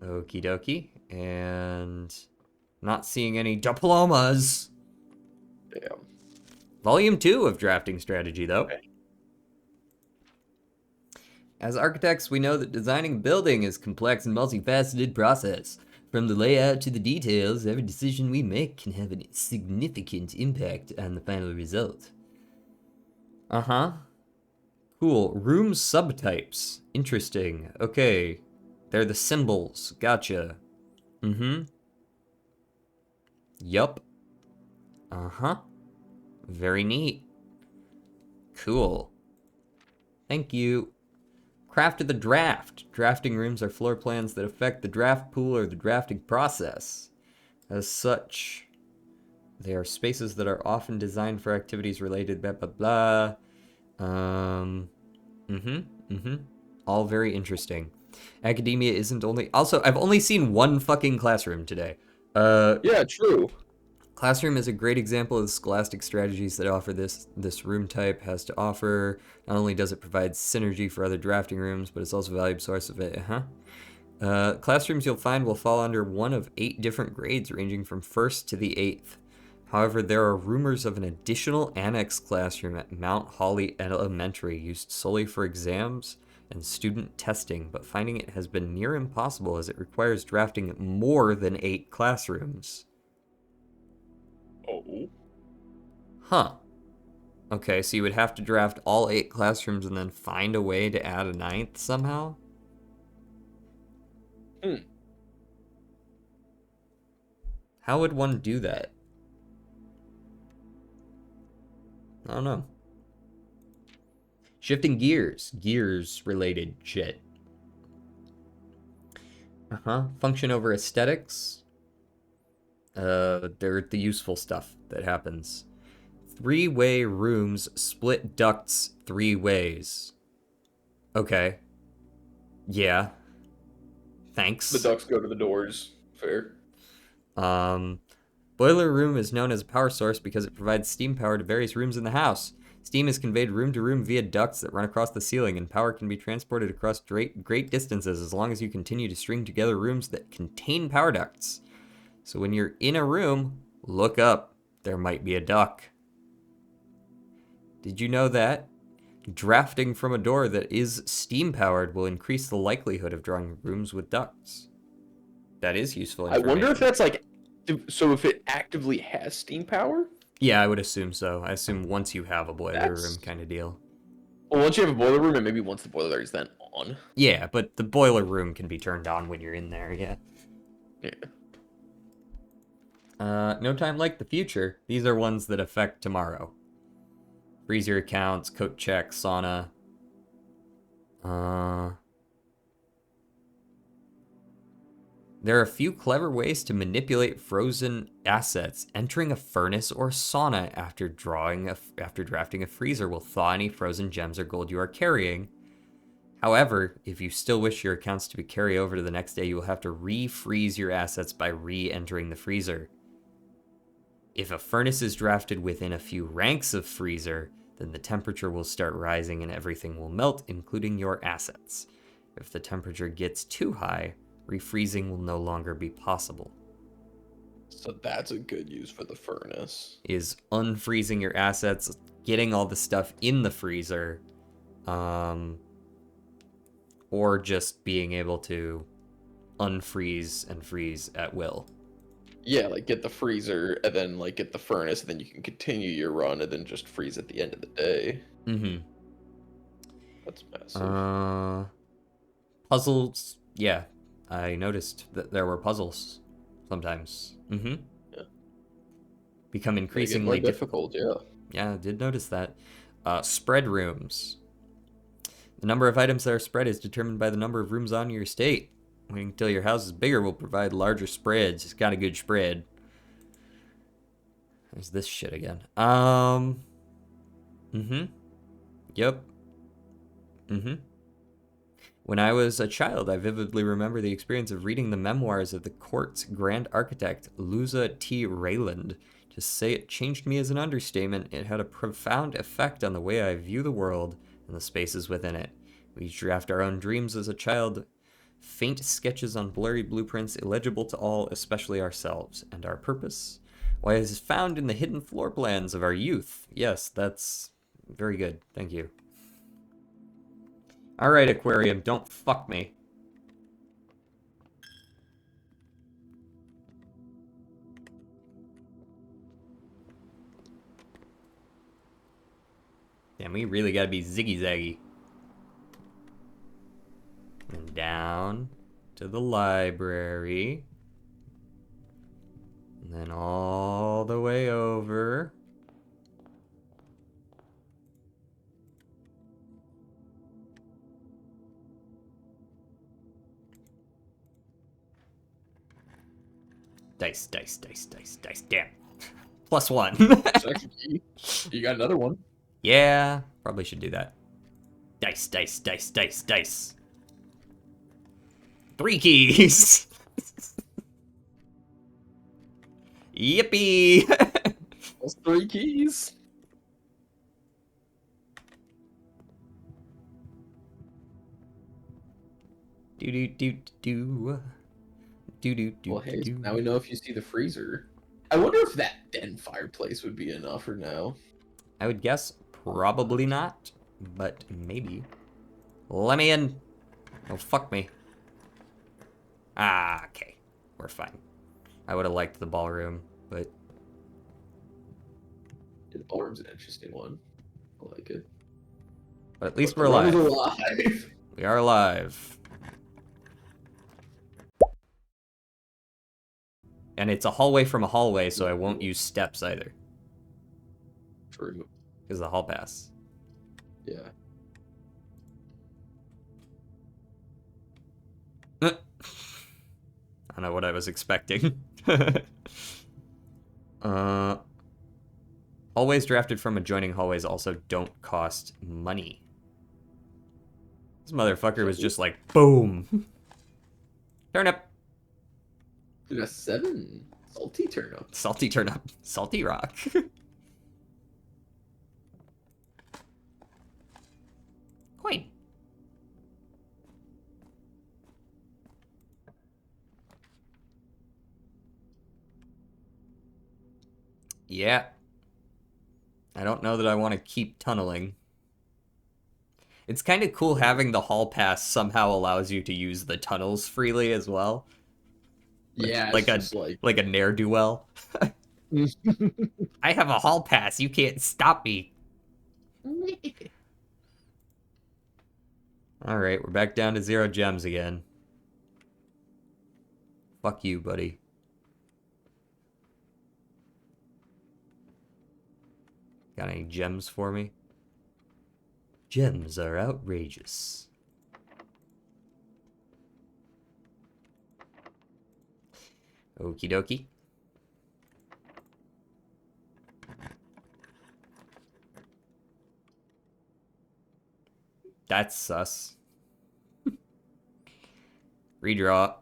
Okie dokie. And not seeing any diplomas. Damn. Volume 2 of Drafting Strategy, though. Okay. As architects, we know that designing a building is a complex and multifaceted process. From the layout to the details, every decision we make can have a significant impact on the final result. Uh-huh. Cool. Room subtypes. Interesting. Okay. They're the symbols. Gotcha. Mm-hmm. Yup. Uh-huh. Very neat. Cool. Thank you. Craft of the draft. Drafting rooms are floor plans that affect the draft pool or the drafting process. As such, they are spaces that are often designed for activities related blah blah blah. All very interesting. Academia isn't only... Also, I've only seen one fucking classroom today. Yeah, true. Classroom is a great example of the scholastic strategies that offer this room type has to offer. Not only does it provide synergy for other drafting rooms, but it's also a valuable source of it. Classrooms you'll find will fall under one of 8 different grades, ranging from 1st to the 8th. However, there are rumors of an additional annex classroom at Mount Holly Elementary used solely for exams and student testing, but finding it has been near impossible as it requires drafting more than 8 classrooms. Oh. Huh. Okay, so you would have to draft all 8 classrooms and then find a way to add a 9th somehow? How would one do that? I don't know. Shifting gears. Gears related shit. Function over aesthetics. They're the useful stuff that happens. 3-way rooms split ducts 3 ways. Okay. Yeah. Thanks. The ducts go to the doors. Fair. Boiler room is known as a power source because it provides steam power to various rooms in the house. Steam is conveyed room to room via ducts that run across the ceiling, and power can be transported across great distances as long as you continue to string together rooms that contain power ducts. So when you're in a room, look up. There might be a duct. Did you know that? Drafting from a door that is steam powered will increase the likelihood of drawing rooms with ducts. That is useful I information. wonder if that's like, so if it actively has steam power? Yeah, I would assume so. I assume once you have a boiler room kind of deal. Well, once you have a boiler room, and maybe once the boiler is then on. Yeah, but the boiler room can be turned on when you're in there, yeah. Yeah. No time like the future. These are ones that affect tomorrow. Freeze your accounts, coat check, sauna. There are a few clever ways to manipulate frozen assets. Entering a furnace or sauna after drafting a freezer will thaw any frozen gems or gold you are carrying. However, if you still wish your accounts to be carried over to the next day, you will have to refreeze your assets by re-entering the freezer. If a furnace is drafted within a few ranks of freezer, then the temperature will start rising and everything will melt, including your assets. If the temperature gets too high, refreezing will no longer be possible. So that's a good use for the furnace. Is unfreezing your assets, getting all the stuff in the freezer, or just being able to unfreeze and freeze at will. Yeah, like get the freezer and then like get the furnace, and then you can continue your run and then just freeze at the end of the day. Mm-hmm. That's massive. Puzzles, yeah. I noticed that there were puzzles sometimes. Mm-hmm. Yeah. Become They get increasingly more difficult, yeah. Yeah, I did notice that. Spread rooms. The number of items that are spread is determined by the number of rooms on your estate. Waiting until your house is bigger will provide larger spreads. It's got a good spread. There's this shit again. Yep. When I was a child, I vividly remember the experience of reading the memoirs of the court's grand architect, Luza T. Rayland. To say it changed me as an understatement. It had a profound effect on the way I view the world and the spaces within it. We each draft our own dreams as a child. Faint sketches on blurry blueprints, illegible to all, especially ourselves. And our purpose? Why, it is found in the hidden floor plans of our youth. Yes, that's very good. Thank you. Alright, aquarium, don't fuck me. Damn, we really gotta be ziggy-zaggy. And down to the library. And then all the way over. Dice, dice, dice, dice, dice. Damn. +1. You got another one. Yeah, probably should do that. Dice, dice, dice, dice, dice. 3 keys. Yippee! Those 3 keys. Do do do do. Do do do Well, hey, do. now we know if you see the freezer. I wonder if that den fireplace would be enough or no. I would guess probably not, but maybe. Let me in. Oh, fuck me. Ah, okay. We're fine. I would have liked the ballroom, but... The ballroom's an interesting one. I like it. But at least But we're alive. alive. We are alive. And it's a hallway from a hallway, so I won't use steps either. True. Because of the hall pass. Yeah. I don't know what I was expecting. Hallways drafted from adjoining hallways also don't cost money. This motherfucker was just like, boom. Turnip. Dude, a 7 salty turnip. Salty turnip. Salty rock. Coin. Yeah. I don't know that I want to keep tunneling. It's kind of cool having the hall pass somehow allows you to use the tunnels freely as well. Yeah, like it's a just like a ne'er-do-well. I have a hall pass. You can't stop me. All right, we're back down to 0 gems again. Fuck you, buddy. Got any gems for me? Gems are outrageous. Okie dokie. That's sus. Redraw.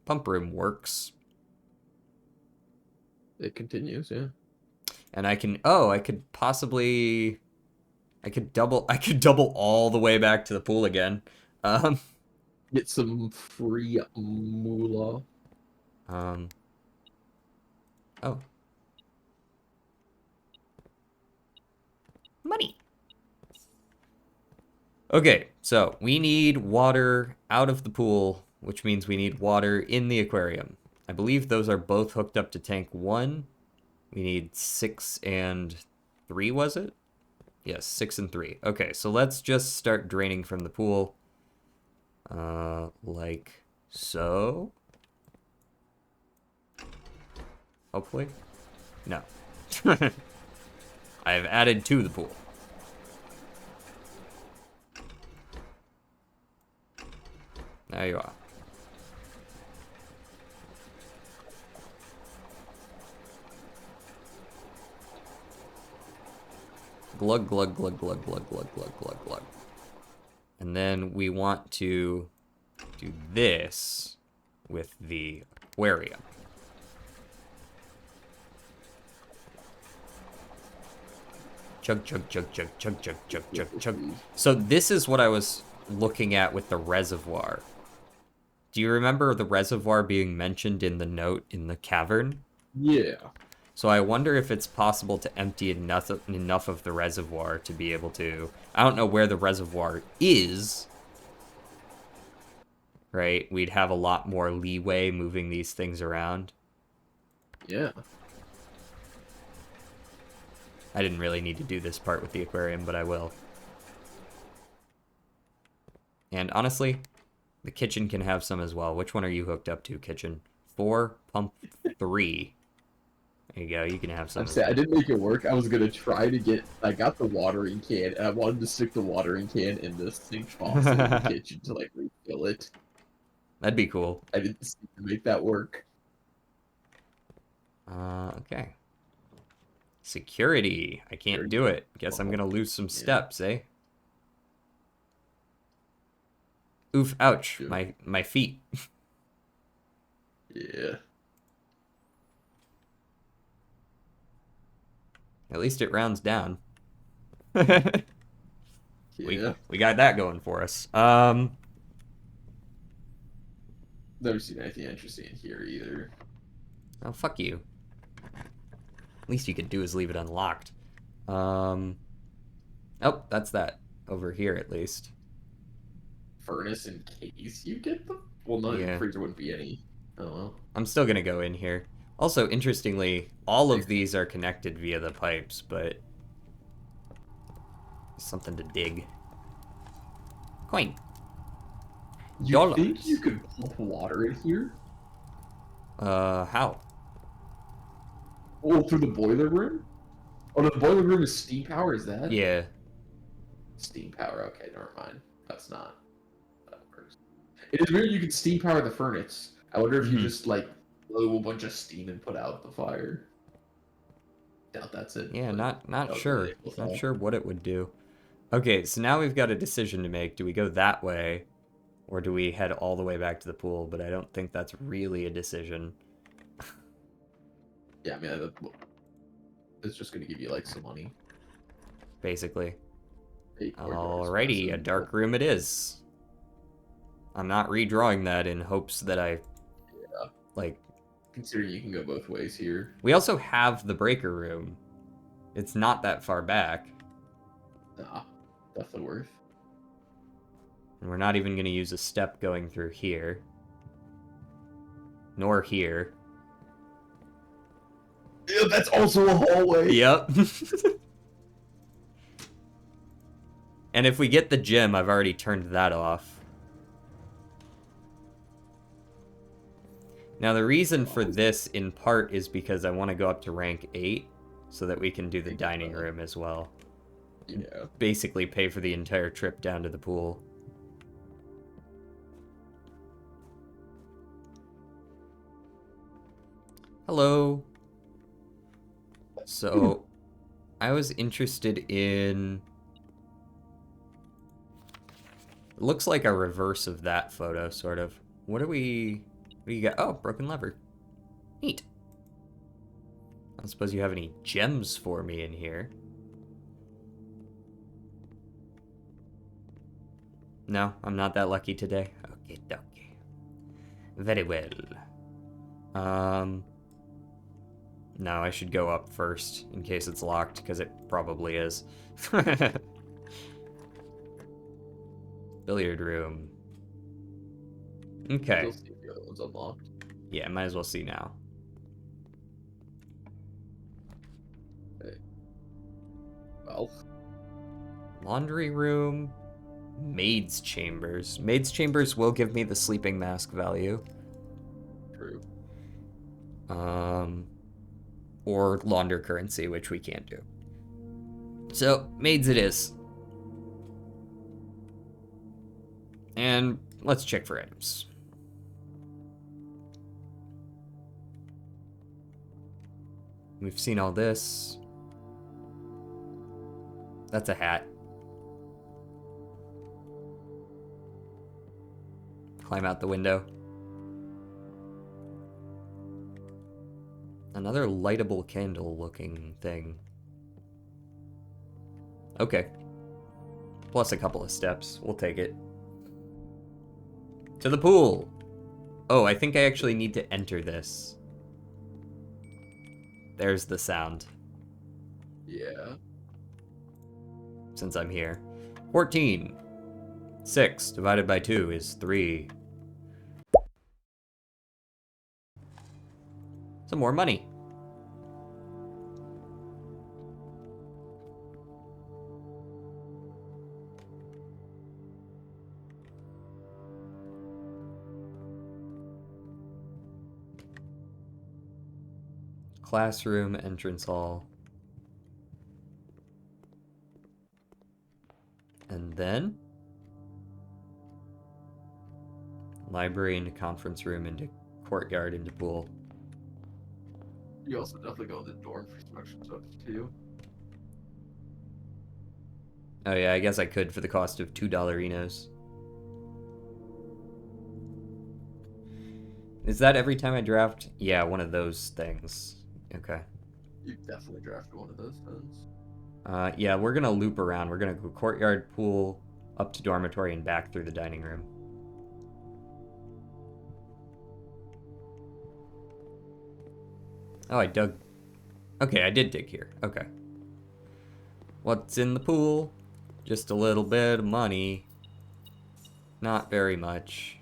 Pump room works. It continues, yeah. And I can I could possibly I could double all the way back to the pool again. Get some free moolah. Oh. Money. Okay, so we need water out of the pool, which means we need water in the aquarium. I believe those are both hooked up to tank 1. We need 6 and 3, was it? Yes, 6 and 3. Okay, so let's just start draining from the pool. Like so. Hopefully. No. I've added to the pool. There you are. Glug, glug, glug, glug, glug, glug, glug, glug, glug. And then we want to do this with the aquarium. Chug, chug, chug, chug, chug, chug, chug, chug, chug. So this is what I was looking at with the reservoir. Do you remember the reservoir being mentioned in the note in the cavern? Yeah. So I wonder if it's possible to empty enough of the reservoir to be able to... I don't know where the reservoir is. Right? We'd have a lot more leeway moving these things around. Yeah. I didn't really need to do this part with the aquarium, but I will. And honestly, the kitchen can have some as well. Which one are you hooked up to, kitchen? 4, pump 3. There you go, you can have some. I'm saying I didn't make it work. I was gonna try to get. I got the watering can, and I wanted to stick the watering can in the sink faucet in the kitchen to like refill it. That'd be cool. I didn't seem to make that work. Okay. Security. I can't do it. Guess I'm gonna lose some steps, eh? Oof! Ouch! My feet. Yeah. At least it rounds down. Yeah. We got that going for us. Never seen anything interesting here either. Oh, fuck you. Least you could do is leave it unlocked. Oh, that's that. Over here, at least. Furnace in case you get them? Well, no, Yeah. freezer wouldn't be any. Oh, well. I'm still gonna go in here. Also, interestingly, all of these are connected via the pipes, but... something to dig. Coin. You Dollars. think you could pump water in here? How? Oh, through the boiler room? Oh, no, the boiler room is steam power, is that? Yeah. Steam power, okay, never mind. That's not. That works. It is weird you can steam power the furnace. I wonder if you Mhm. just, like, blow a bunch of steam and put out the fire. Doubt that's it. Yeah, but not that was sure. really cool. Not sure what it would do. Okay, so now we've got a decision to make. Do we go that way, or do we head all the way back to the pool? But I don't think that's really a decision. Yeah, I mean, it's just gonna give you, like, some money. Basically. Eight more doors, Alrighty, a massive. dark room it is. I'm not redrawing that in hopes that I, Yeah. like... Considering you can go both ways here. We also have the breaker room. It's not that far back. Nah, definitely worth. And we're not even going to use a step going through here. Nor here. Yeah, that's also a hallway. Yep. And if we get the gem, I've already turned that off. Now the reason for this, in part, is because I want to go up to rank 8, so that we can do the dining room as well. Yeah. Basically pay for the entire trip down to the pool. Hello. So, I was interested in... It looks like a reverse of that photo, sort of. What do you got? Oh, broken lever. Neat. I don't suppose you have any gems for me in here. No, I'm not that lucky today. Okay, okay. Very well. No, I should go up first in case it's locked, because it probably is. Billiard room. Okay. You'll see if the other one's unlocked. Yeah, might as well see now. Well, Laundry room. Maid's chambers. Maid's chambers will give me the sleeping mask value. true. Or launder currency, which we can't do. So, maids it is. And let's check for items. We've seen all this. That's a hat. Climb out the window. Another lightable candle looking thing. Okay. Plus a couple of steps. We'll take it. To the pool! Oh, I think I actually need to enter this. There's the sound, Yeah. since I'm here. 14. 6 divided by 2 is 3. Some more money. Classroom, entrance hall. And then library into conference room into courtyard into pool. You also definitely go in the dorm for some extra stuff too. Oh yeah, I guess I could for the cost of $2 Enos. Is that every time I draft? Yeah, one of those things. Okay. You definitely drafted one of those things. Yeah, we're gonna loop around. We're gonna go courtyard, pool, up to dormitory, and back through the dining room. Oh, I dug. Okay, I did dig here. Okay. What's in the pool? Just a little bit of money. Not very much.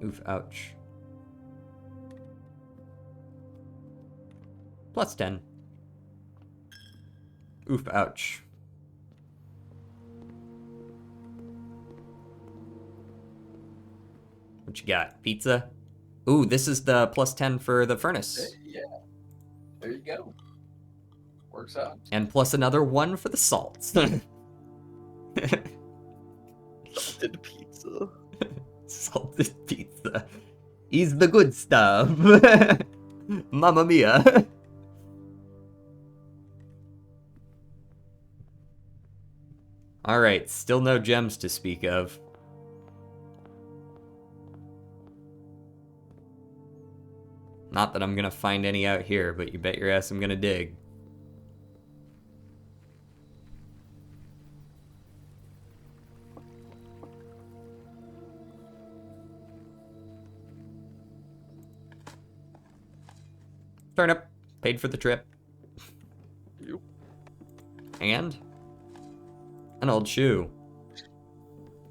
Oof, ouch. Plus 10. Oof, ouch. What you got? Pizza? Ooh, this is the plus 10 for the furnace. Yeah. There you go. Works out. And plus another 1 for the salt. Salted pizza. Salted pizza. Is the good stuff. Mamma mia. Alright, still no gems to speak of. Not that I'm gonna find any out here, but you bet your ass I'm gonna dig. Turnip. Paid for the trip. You. And an old shoe.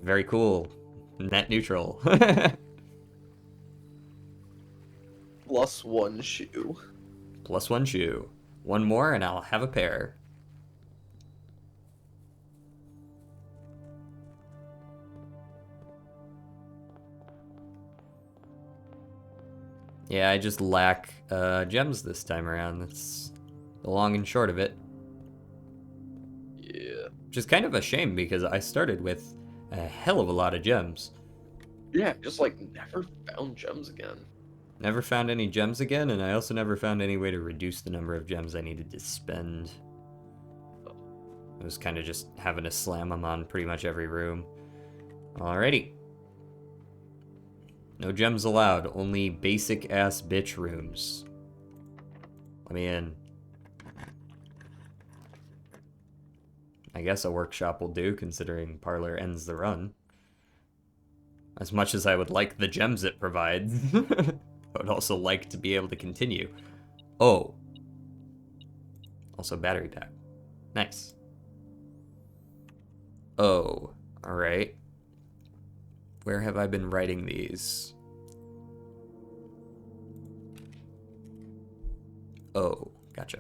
Very cool. Net neutral. Plus 1 shoe. Plus 1 shoe. One more and I'll have a pair. Yeah, I just lack gems this time around. That's the long and short of it. Yeah. Which is kind of a shame because I started with a hell of a lot of gems. Yeah, just like never found gems again. Never found any gems again, and I also never found any way to reduce the number of gems I needed to spend. I was kind of just having to slam them on pretty much every room. Alrighty. No gems allowed, only basic ass bitch rooms. Let me in. I guess a workshop will do, considering Parlor ends the run. As much as I would like the gems it provides, I would also like to be able to continue. Oh. Also battery pack. Nice. Oh, alright. Where have I been writing these? Oh, gotcha.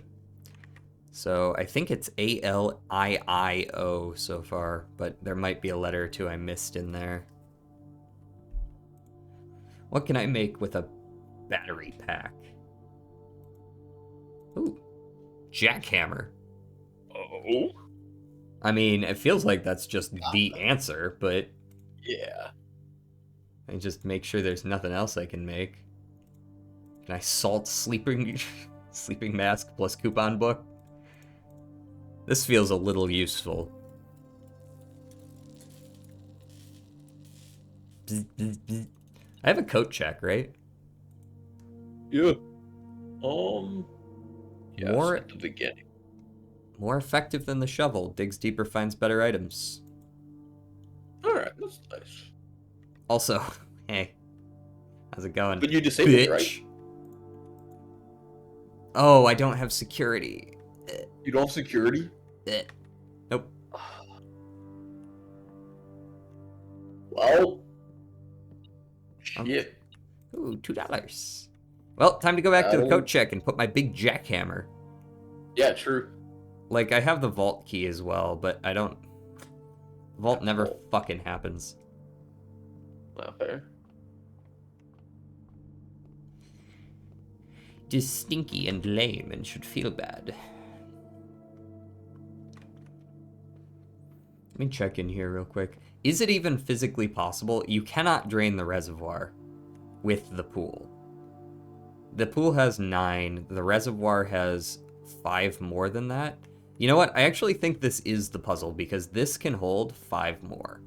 So I think it's A-L-I-I-O so far, but there might be a letter or two I missed in there. What can I make with a battery pack? Ooh, jackhammer. Oh? I mean, it feels like that's just the answer, but Yeah. I just make sure there's nothing else I can make. Can I salt sleeping sleeping mask plus coupon book? This feels a little useful. Bzz, bzz, bzz. I have a coat check, right? Yeah. Yes, More- at the beginning. More effective than the shovel. Digs deeper, finds better items. Alright, that's nice. Also, hey, how's it going? But you disabled it, right? Bitch. Oh, I don't have security. You don't have security? Nope. Well. Shit. Ooh, $2. Well, time to go back to the Oh. coat check and put my big jackhammer. Yeah, true. Like, I have the vault key as well, but I don't... Vault never Vault. fucking happens. Not fair. It is stinky and lame and should feel bad. Let me check in here real quick. Is it even physically possible? You cannot drain the reservoir with the pool. The pool has 9. The reservoir has 5 more than that. You know what? I actually think this is the puzzle because this can hold 5 more.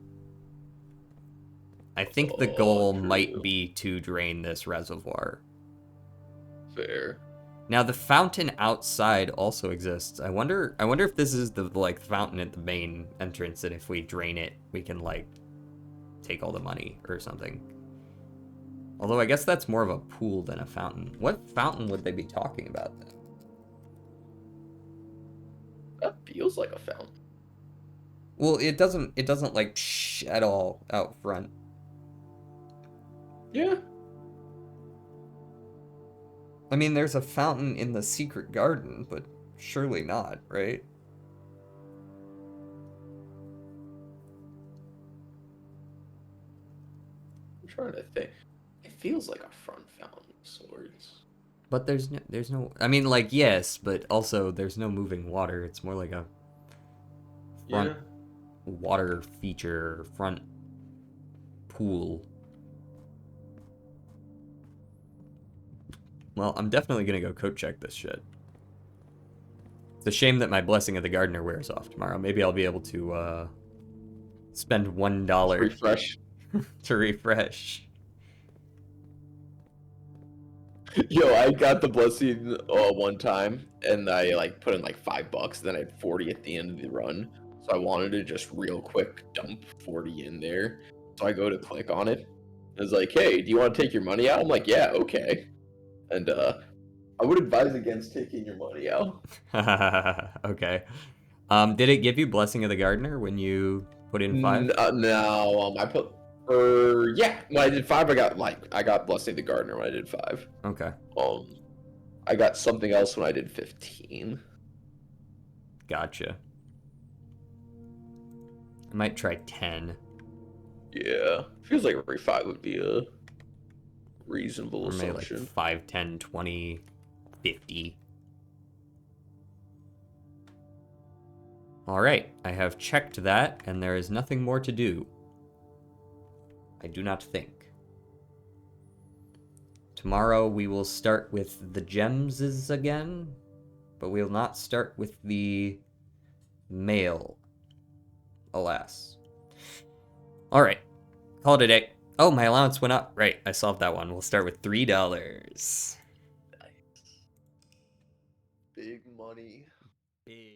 I think the Oh, goal true. might be to drain this reservoir. Fair. Now the fountain outside also exists. I wonder if this is the like fountain at the main entrance, and if we drain it, we can like take all the money or something. Although I guess that's more of a pool than a fountain. What fountain would they be talking about then? That feels like a fountain. Well, it doesn't like shh at all out front. Yeah. I mean, there's a fountain in the secret garden, but surely not, right? I'm trying to think. It feels like a front fountain of sorts. But there's no. I mean, like yes, but also there's no moving water. It's more like a front Yeah. water feature, front pool. Well, I'm definitely gonna go coat check this shit. It's a shame that my blessing of the gardener wears off tomorrow. Maybe I'll be able to spend $1 Refresh. to refresh. Yo, I got the blessing one time, and I like put in like $5. Then I had 40 at the end of the run, so I wanted to just real quick dump 40 in there. So I go to click on it. It's like, hey, do you want to take your money out? I'm like, yeah, okay. And I would advise against taking your money out. Okay. Did it give you blessing of the gardener when you put in 5? No, I put yeah. When I did 5, I got blessing of the gardener when I did 5. Okay. I got something else when I did 15. Gotcha. I might try 10. Yeah, feels like every 5 would be a reasonable Or maybe like assumption. 5, 10, 20, 50. Alright, I have checked that, and there is nothing more to do. I do not think. Tomorrow we will start with the gems again, but we will not start with the mail. Alas. Alright, call it a day. Oh, my allowance went up. Right, I solved that one. We'll start with $3. Big money. Big.